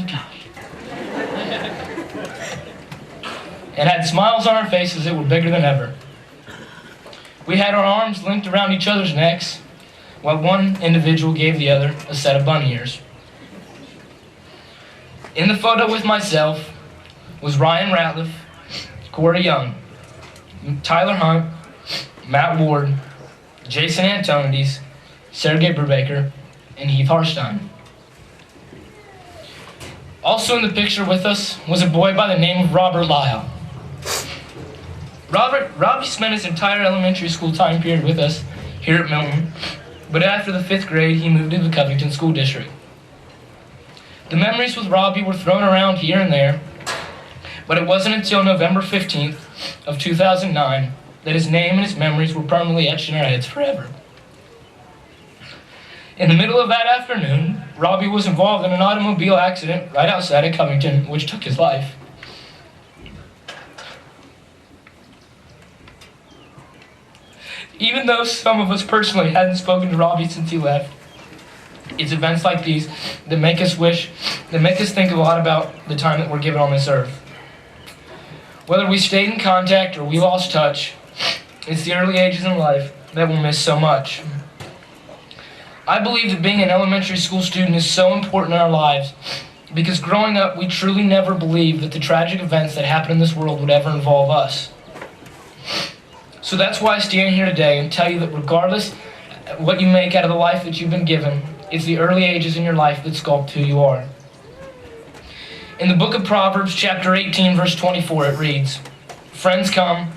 on our faces that were bigger than ever. We had our arms linked around each other's necks, while one individual gave the other a set of bunny ears. In the photo with myself was Ryan Ratliff, Corey Young, Tyler Hunt, Matt Ward, Jason Antonides, Sergey Brubaker, and Heath Harstein. Also in the picture with us was a boy by the name of Robert Lyle. Robbie spent his entire elementary school time period with us here at Milton, but after the 5th grade, he moved to the Covington School District. The memories with Robbie were thrown around here and there, but it wasn't until November 15th of 2009 that his name and his memories were permanently etched in our heads forever. In the middle of that afternoon, Robbie was involved in an automobile accident right outside of Covington, which took his life. Even though some of us personally hadn't spoken to Robbie since he left, it's events like these that make us think a lot about the time that we're given on this earth. Whether we stayed in contact or we lost touch, it's the early ages in life that we'll miss so much. I believe that being an elementary school student is so important in our lives because growing up, we truly never believed that the tragic events that happen in this world would ever involve us. So that's why I stand here today and tell you that regardless of what you make out of the life that you've been given, it's the early ages in your life that sculpt who you are. In the book of Proverbs, chapter 18, verse 24, it reads, "Friends come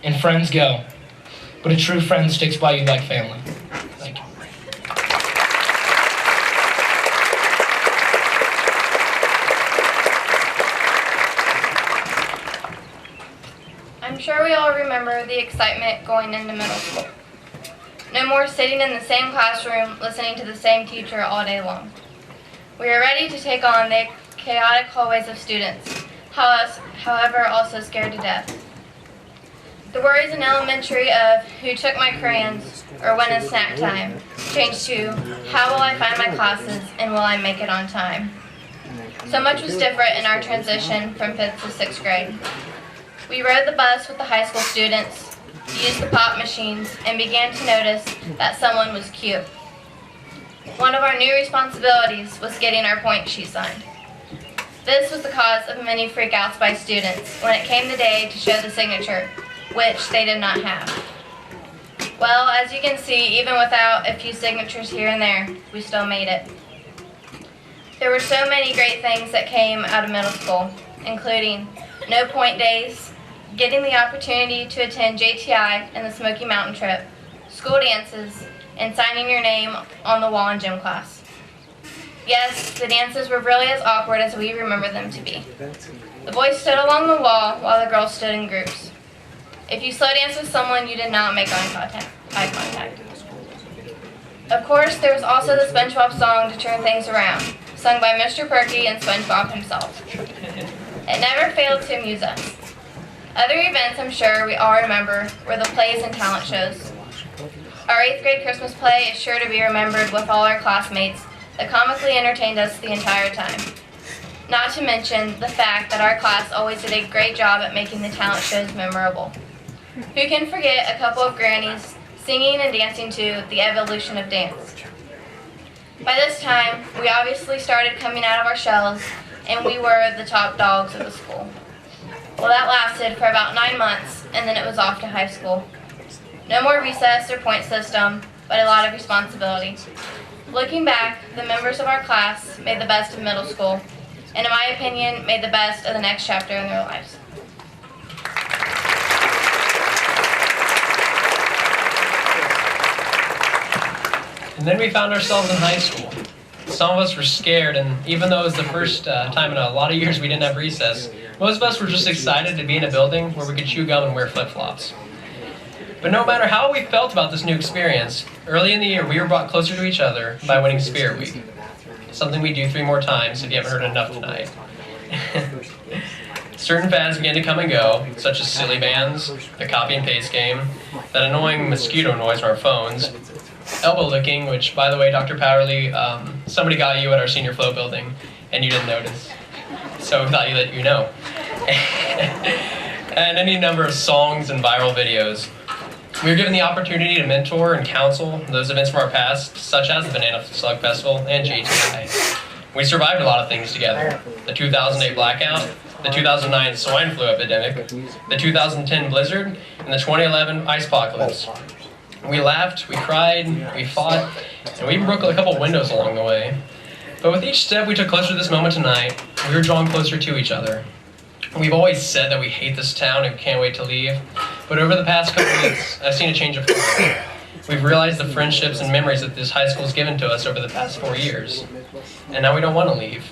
and friends go, but a true friend sticks by you like family." Thank you. I'm sure we all remember the excitement going into middle school. No more sitting in the same classroom listening to the same teacher all day long. We are ready to take on the chaotic hallways of students, however also scared to death. The worries in elementary of who took my crayons or when is snack time changed to how will I find my classes and will I make it on time. So much was different in our transition from 5th to 6th grade. We rode the bus with the high school students, used the pop machines, and began to notice that someone was cute. One of our new responsibilities was getting our point sheet signed. This was the cause of many freakouts by students when it came the day to show the signature, which they did not have. Well, as you can see, even without a few signatures here and there, we still made it. There were so many great things that came out of middle school, including no point days, getting the opportunity to attend JTI and the Smoky Mountain trip, school dances, and signing your name on the wall in gym class. Yes, the dances were really as awkward as we remember them to be. The boys stood along the wall while the girls stood in groups. If you slow danced with someone, you did not make eye contact. Of course, there was also the SpongeBob song to turn things around, sung by Mr. Perky and SpongeBob himself. It never failed to amuse us. Other events I'm sure we all remember were the plays and talent shows. Our 8th grade Christmas play is sure to be remembered with all our classmates that comically entertained us the entire time. Not to mention the fact that our class always did a great job at making the talent shows memorable. Who can forget a couple of grannies singing and dancing to The Evolution of Dance? By this time, we obviously started coming out of our shells, and we were the top dogs of the school. Well, that lasted for about 9 months, and then it was off to high school. No more recess or point system, but a lot of responsibility. Looking back, the members of our class made the best of middle school, and in my opinion, made the best of the next chapter in their lives. And then we found ourselves in high school. Some of us were scared, and even though it was the first time in a lot of years we didn't have recess, most of us were just excited to be in a building where we could chew gum and wear flip-flops. But no matter how we felt about this new experience, early in the year we were brought closer to each other by winning Spirit Week. Something we do 3 more times if you haven't heard enough tonight. Certain fads began to come and go, such as silly bands, the copy and paste game, that annoying mosquito noise on our phones, elbow licking, which, by the way, Dr. Powerley, somebody got you at our senior flow building, and you didn't notice. So we thought you'd let you know. And any number of songs and viral videos. We were given the opportunity to mentor and counsel those events from our past, such as the Banana Slug Festival and JTI. We survived a lot of things together. The 2008 blackout, the 2009 swine flu epidemic, the 2010 blizzard, and the 2011 ice apocalypse. We laughed, we cried, we fought, and we even broke a couple windows along the way. But with each step we took closer to this moment tonight, we were drawn closer to each other. We've always said that we hate this town and can't wait to leave, but over the past couple weeks, I've seen a change of heart. We've realized the friendships and memories that this high school has given to us over the past 4 years, and now we don't want to leave.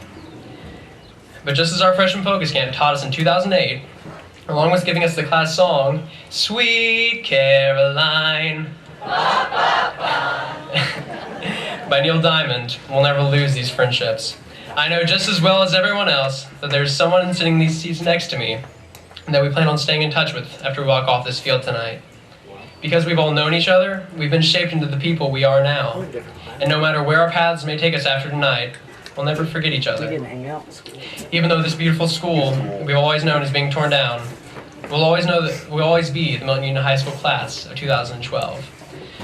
But just as our freshman focus camp taught us in 2008, along with giving us the class song, Sweet Caroline, by Neil Diamond, we'll never lose these friendships. I know just as well as everyone else that there's someone sitting in these seats next to me that we plan on staying in touch with after we walk off this field tonight. Because we've all known each other, we've been shaped into the people we are now. And no matter where our paths may take us after tonight, we'll never forget each other. Even though this beautiful school we've always known is being torn down, we'll always know that we'll always be the Milton Union High School class of 2012.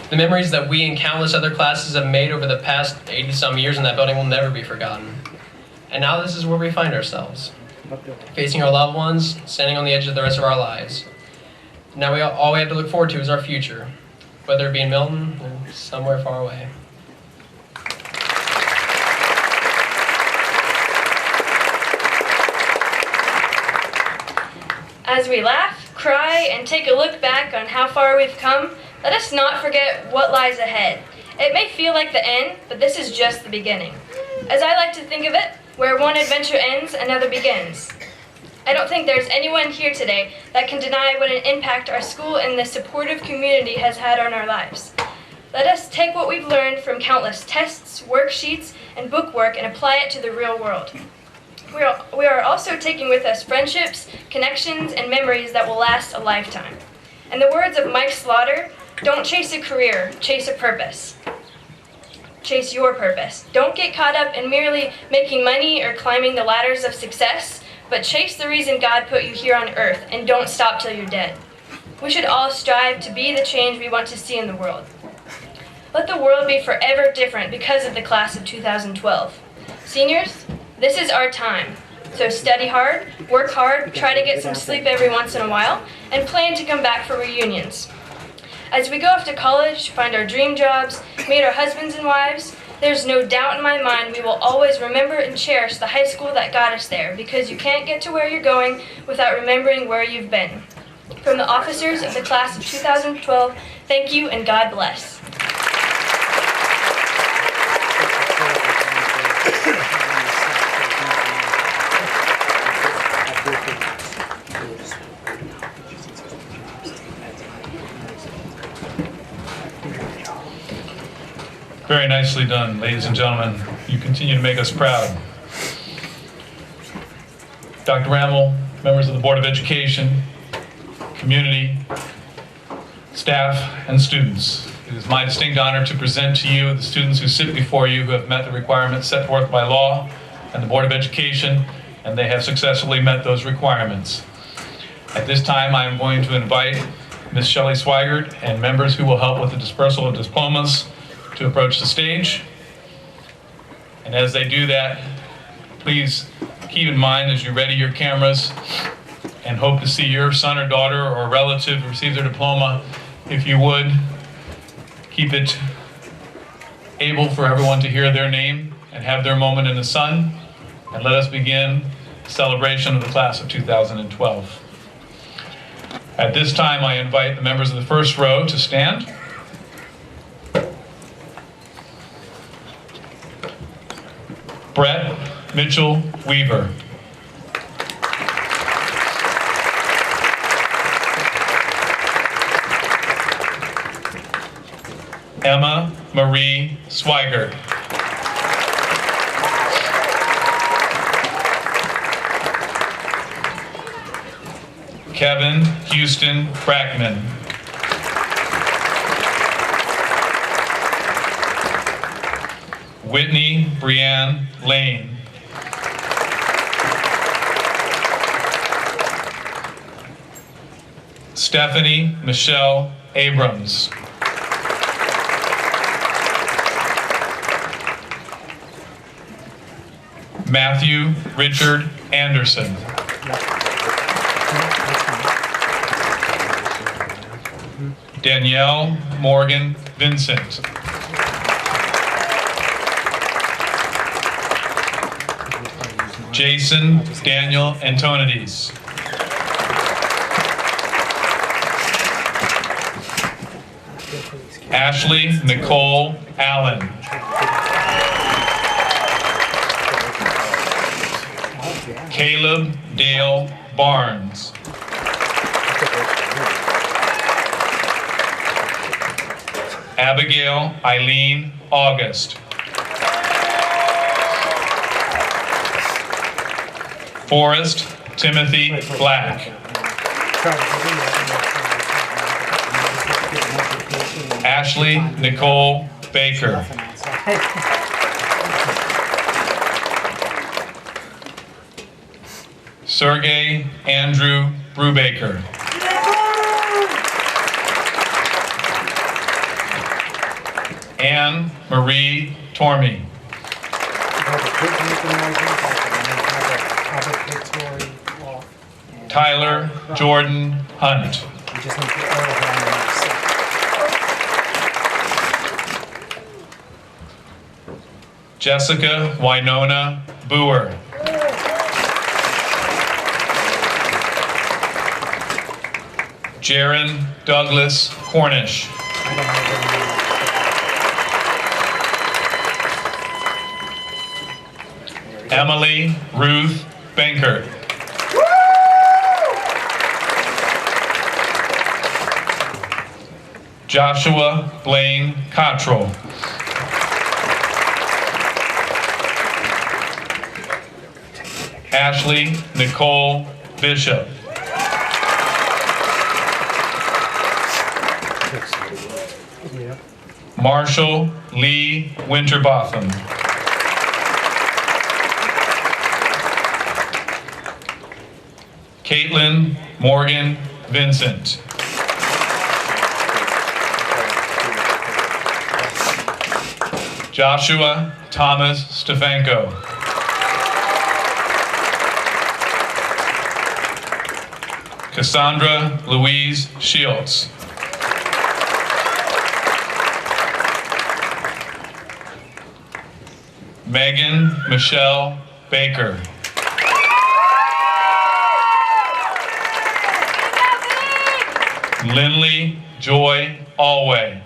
The memories that we and countless other classes have made over the past 80-some years in that building will never be forgotten. And now this is where we find ourselves, facing our loved ones, standing on the edge of the rest of our lives. Now all we have to look forward to is our future, whether it be in Milton or somewhere far away. As we laugh, cry, and take a look back on how far we've come, let us not forget what lies ahead. It may feel like the end, but this is just the beginning. As I like to think of it, where one adventure ends, another begins. I don't think there's anyone here today that can deny what an impact our school and the supportive community has had on our lives. Let us take what we've learned from countless tests, worksheets, and bookwork and apply it to the real world. We are also taking with us friendships, connections, and memories that will last a lifetime. In the words of Mike Slaughter, don't chase a career, chase a purpose. Chase your purpose. Don't get caught up in merely making money or climbing the ladders of success, but chase the reason God put you here on earth, and don't stop till you're dead. We should all strive to be the change we want to see in the world. Let the world be forever different because of the class of 2012. Seniors, this is our time. So study hard, work hard, try to get some sleep every once in a while, and plan to come back for reunions. As we go off to college, find our dream jobs, meet our husbands and wives, there's no doubt in my mind we will always remember and cherish the high school that got us there, because you can't get to where you're going without remembering where you've been. From the officers of the class of 2012, thank you and God bless. Very nicely done, ladies and gentlemen. You continue to make us proud. Dr. Rammel, members of the Board of Education, community, staff, and students. It is my distinct honor to present to you the students who sit before you who have met the requirements set forth by law and the Board of Education and they have successfully met those requirements. At this time, I am going to invite Ms. Shelley Swigert and members who will help with the dispersal of diplomas to approach the stage. And as they do that, please keep in mind as you ready your cameras and hope to see your son or daughter or relative receive their diploma, if you would, keep it able for everyone to hear their name and have their moment in the sun. And let us begin the celebration of the class of 2012. At this time, I invite the members of the first row to stand. Brett Mitchell Weaver. Emma Marie Swigert. Kevin Houston Brackman. Whitney Brianne Lane. Stephanie Michelle Abrams. Matthew Richard Anderson. Danielle Morgan Vincent. Jason Daniel Antonides. Ashley Nicole Allen. Caleb Dale Barnes. Abigail Eileen August. Forrest Timothy Black. Ashley Nicole Baker. Sergey Andrew Brubaker. Anne Marie Tormey. Tyler Jordan Hunt. Jessica Winona Boer. Jaron Douglas Cornish. Emily Ruth Bankert. Joshua Blaine Cottrell. Ashley Nicole Bishop. Marshall Lee Winterbotham. Caitlin Morgan Vincent. Joshua Thomas Stefanko. Cassandra Louise Shields. Megan Michelle Baker. Lindley Joy Alway.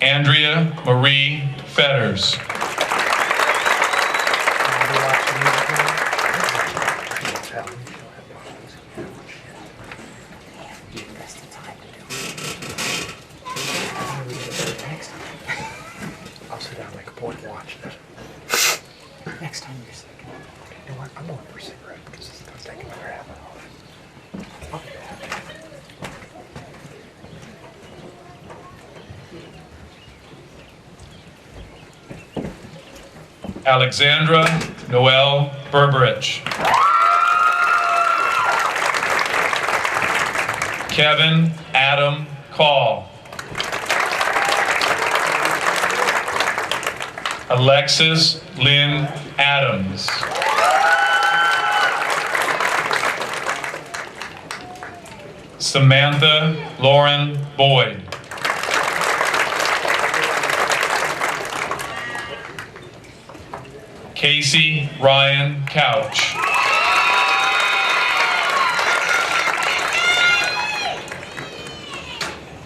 Andrea Marie Fetters. I'll sit down and make a point and watch it. Next time you're sick. You know what? I'm going for a cigarette because it's taking my crap off. Alexandra Noel Berberich. Kevin Adam Call. Alexis Lynn Adams. Samantha Lauren Boyd. Casey Ryan Couch.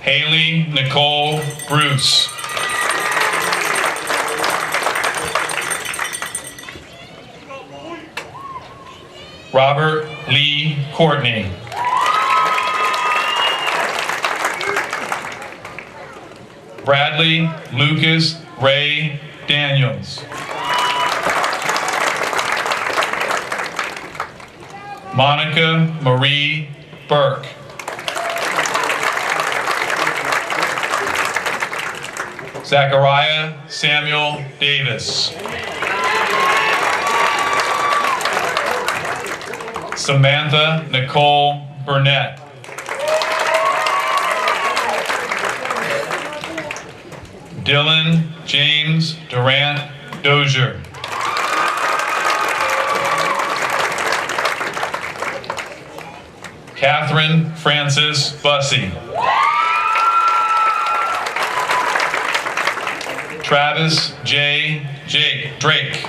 Haley Nicole Bruce. Robert Lee Courtney. Bradley Lucas Ray Daniels. Monica Marie Burke. Zachariah Samuel Davis. Samantha Nicole Burnett. Dylan James Durant Dozier. Catherine Francis Bussey. Travis J. Drake.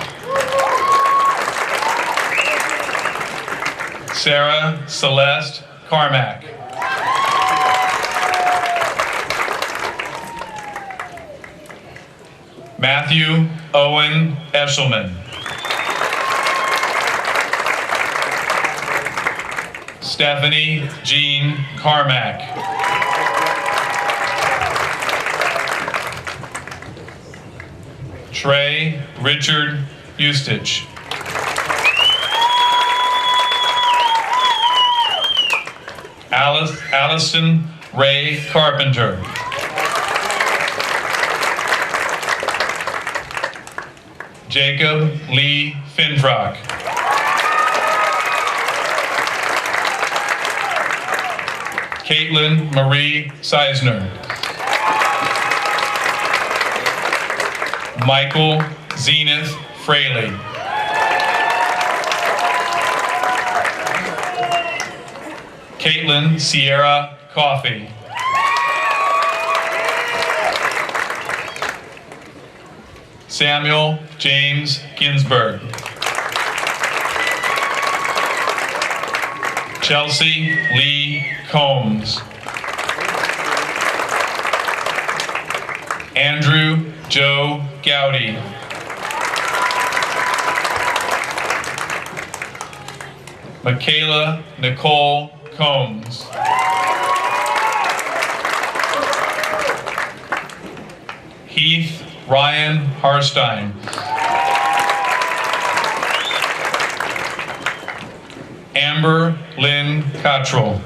Sarah Celeste Carmack. Matthew Owen Eshelman. Stephanie Jean Carmack. Trey Richard Eustich. Allison Ray Carpenter. Jacob Lee Finfrock. Caitlin Marie Seisner. Michael Zenith Fraley. Caitlin Sierra Coffey. Samuel James Ginsberg. Chelsea Lee Combs. Andrew Joe Gowdy. Michaela Nicole Combs. Heath Ryan Harstein. Amber Lynn Cottrell.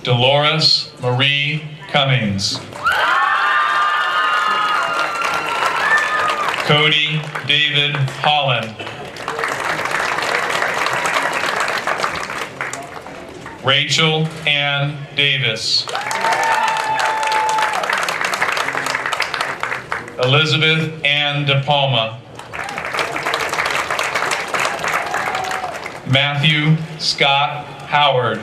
Dolores Marie Cummings. Cody David Holland. Rachel Ann Davis. Elizabeth Ann DePalma. Matthew Scott Howard.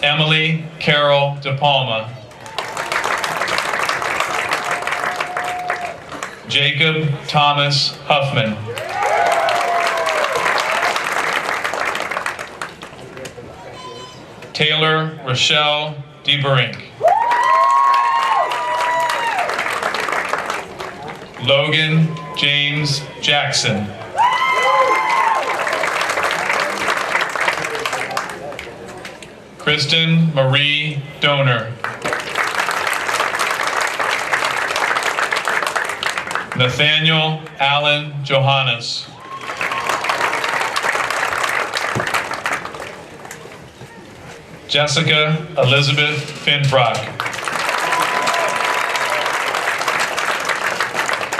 Emily Carol DePalma. Jacob Thomas Huffman. Taylor Rochelle DeBrink. Logan James Jackson. Kristen Marie Donor. Nathaniel Allen Johannes. Jessica Elizabeth Finfrock.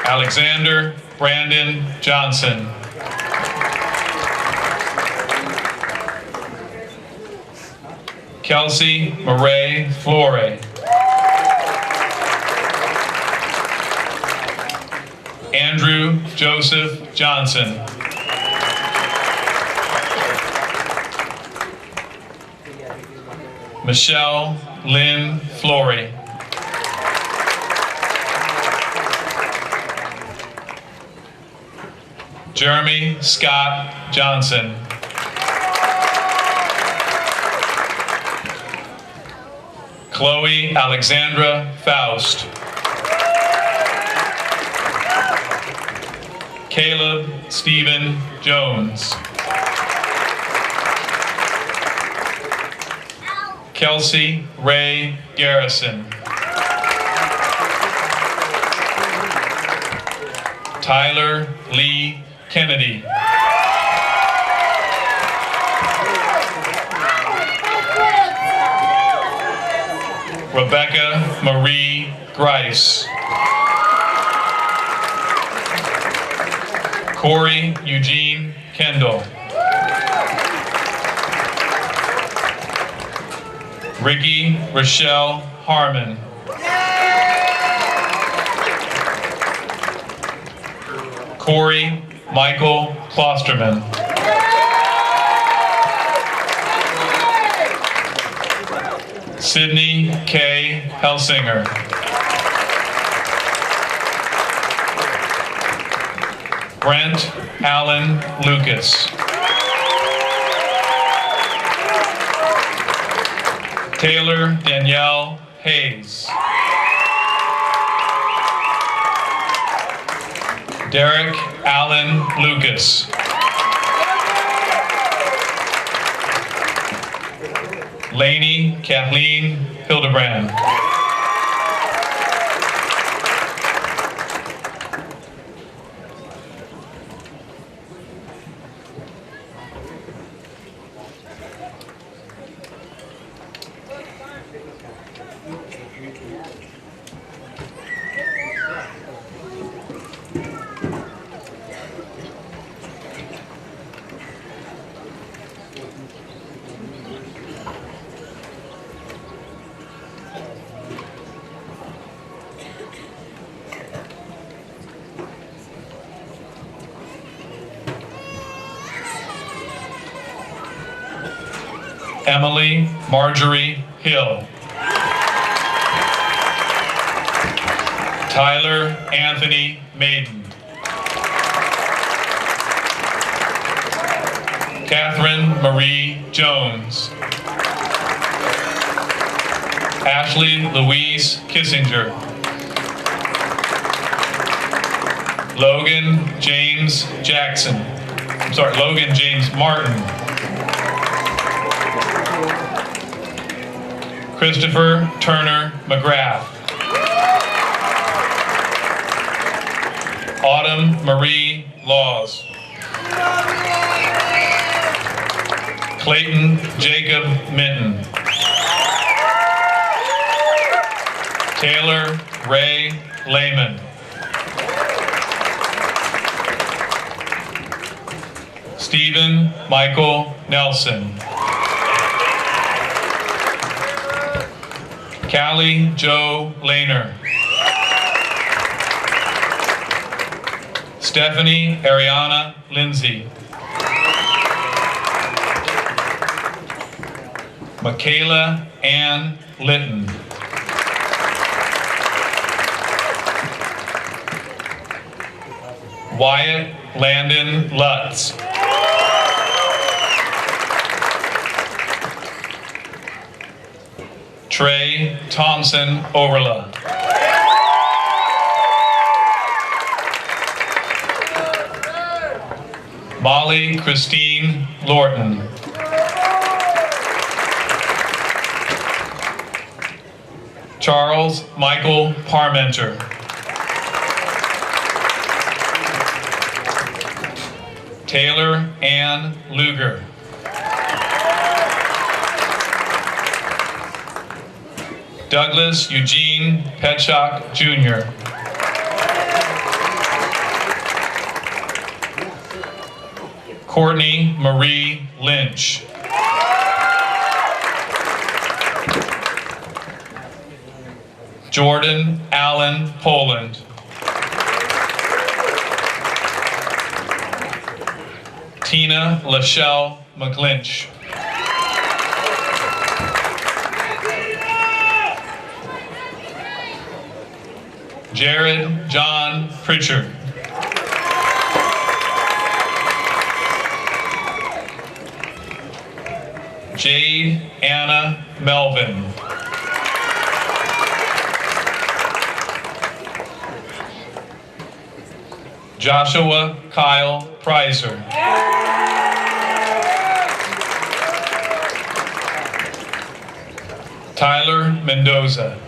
Alexander Brandon Johnson. Kelsey Murray Flore. Andrew Joseph Johnson. Michelle Lynn Flory. Jeremy Scott Johnson. Chloe Alexandra Faust. Caleb Stephen Jones. Kelsey Ray Garrison. Tyler Lee Kennedy. Rebecca Marie Grice. Corey Eugene Kendall. Ricky Rochelle Harmon. Corey Michael Klosterman. Sydney K. Helsinger. Brent Allen Lucas. Taylor Danielle Hayes. Derek Allen Lucas. Lainey Kathleen Hildebrand. Emily Marjorie Hill. Tyler Anthony Maiden. Catherine Marie Jones. Ashley Louise Kissinger. Logan James Jackson. Logan James Martin. Christopher Turner McGrath. Autumn Marie Laws. Clayton Jacob Minton. Taylor Ray Lehman. Stephen Michael Nelson. Callie Joe Lehner. Stephanie Ariana Lindsay. Michaela Ann Litton. Wyatt Landon Lutz. Trey Thompson Overla. Molly Christine Lorton. Charles Michael Parmenter. Taylor Ann Luger. Douglas Eugene Petchock Jr. Courtney Marie Lynch. Jordan Allen Poland. Tina Lachelle McGlinch. Jared John Pritchard. Jade Anna Melvin. Joshua Kyle Prizer. Tyler Mendoza.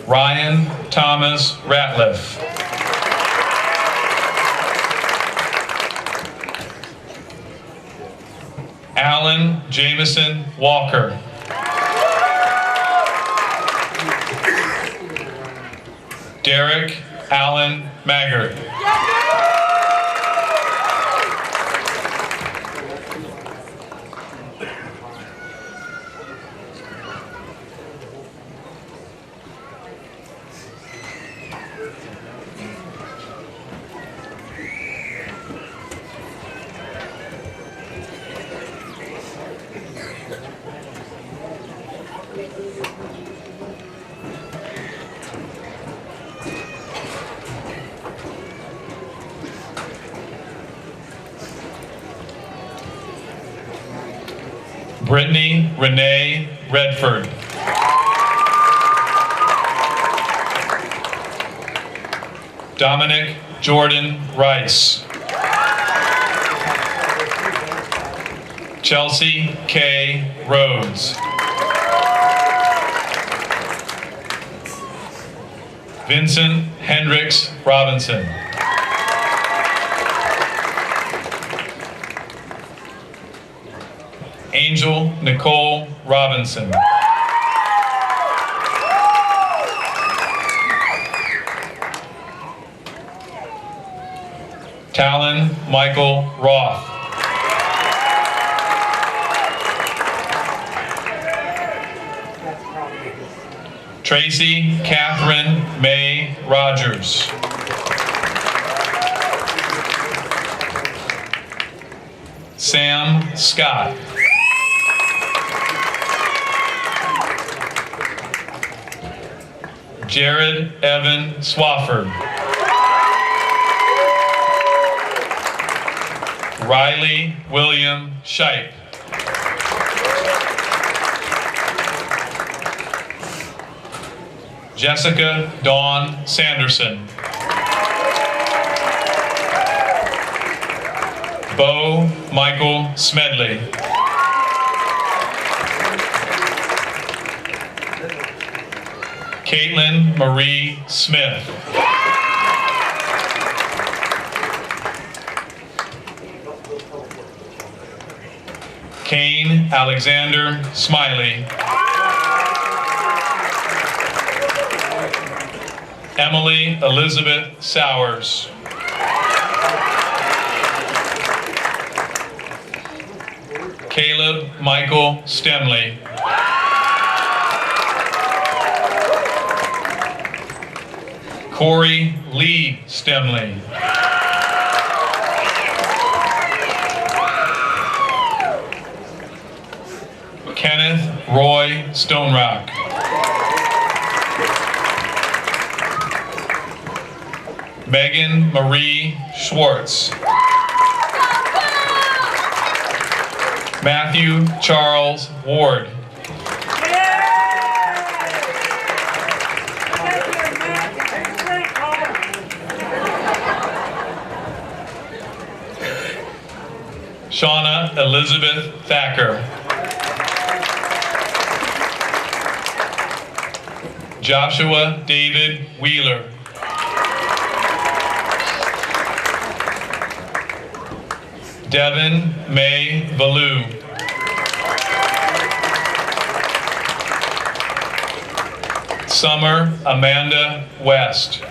Ryan Thomas Ratliff. Alan Jameson Walker. Derek Allen Maggart. Brittany Renee Redford. Dominic Jordan Rice. Chelsea K. Rhodes. Vincent Hendricks Robinson. Angel Nicole Robinson. Talon Michael Roth. Tracy Catherine May Rogers. Sam Scott. Jared Evan Swafford. Riley William Shipe. Jessica Dawn Sanderson. Bo Michael Smedley. Caitlin Marie Smith. Kane Alexander Smiley. Emily Elizabeth Sowers. Caleb Michael Stemley. Corey Lee Stemley. Kenneth Roy Stonerock. Megan Marie Schwartz. Matthew Charles Ward. Shauna Elizabeth Thacker. Joshua David Wheeler. Devin May Valou. Summer Amanda West.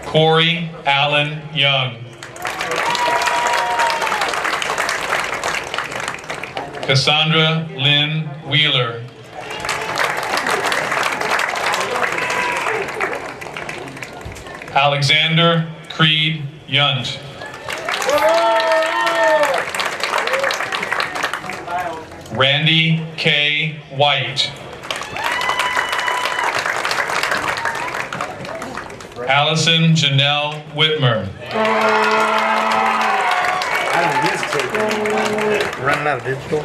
Corey Allen Young. Cassandra Lynn Wheeler. Alexander Creed Yunt. Randy K. White. Allison Janelle Whitmer. Running out of digital.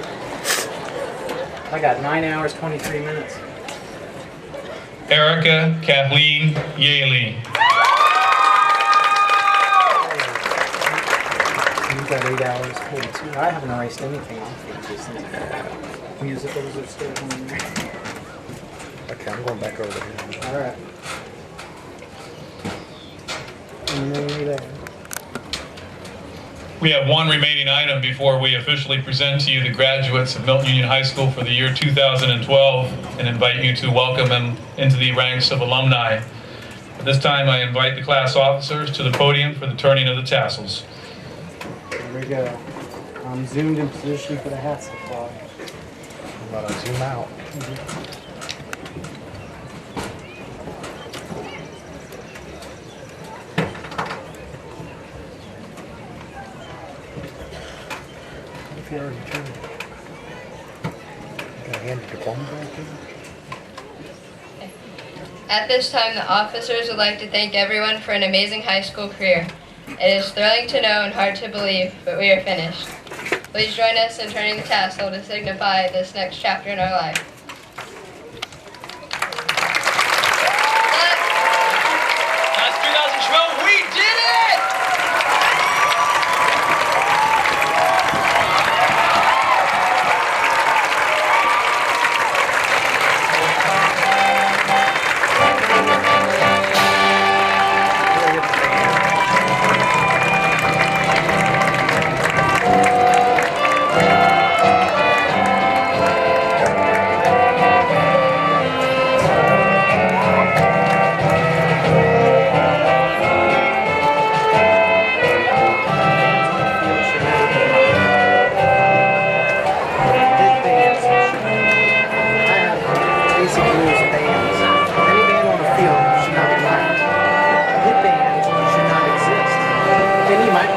I got 9 hours, 23 minutes. Erica Kathleen Yaley. You've got 8 hours, 42. I haven't erased anything off of these musicals are still on there. Okay, I'm going back over there. All right. And then you're there. We have one remaining item before we officially present to you the graduates of Milton Union High School for the year 2012 and invite you to welcome them into the ranks of alumni. At this time, I invite the class officers to the podium for the turning of the tassels. There we go. I'm zoomed in position for the hats to fly. I'm about to zoom out. If you already turned it. Can I hand the diploma back to you? At this time, the officers would like to thank everyone for an amazing high school career. It is thrilling to know and hard to believe, but we are finished. Please join us in turning the tassel to signify this next chapter in our life. That's 2012. We did it!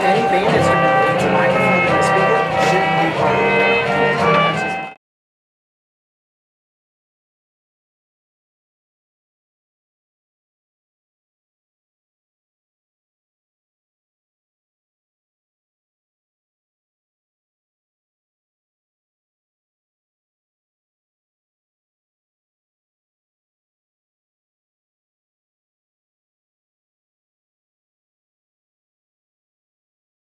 Any band instrument that needs a microphone and a speaker shouldn't be part of it.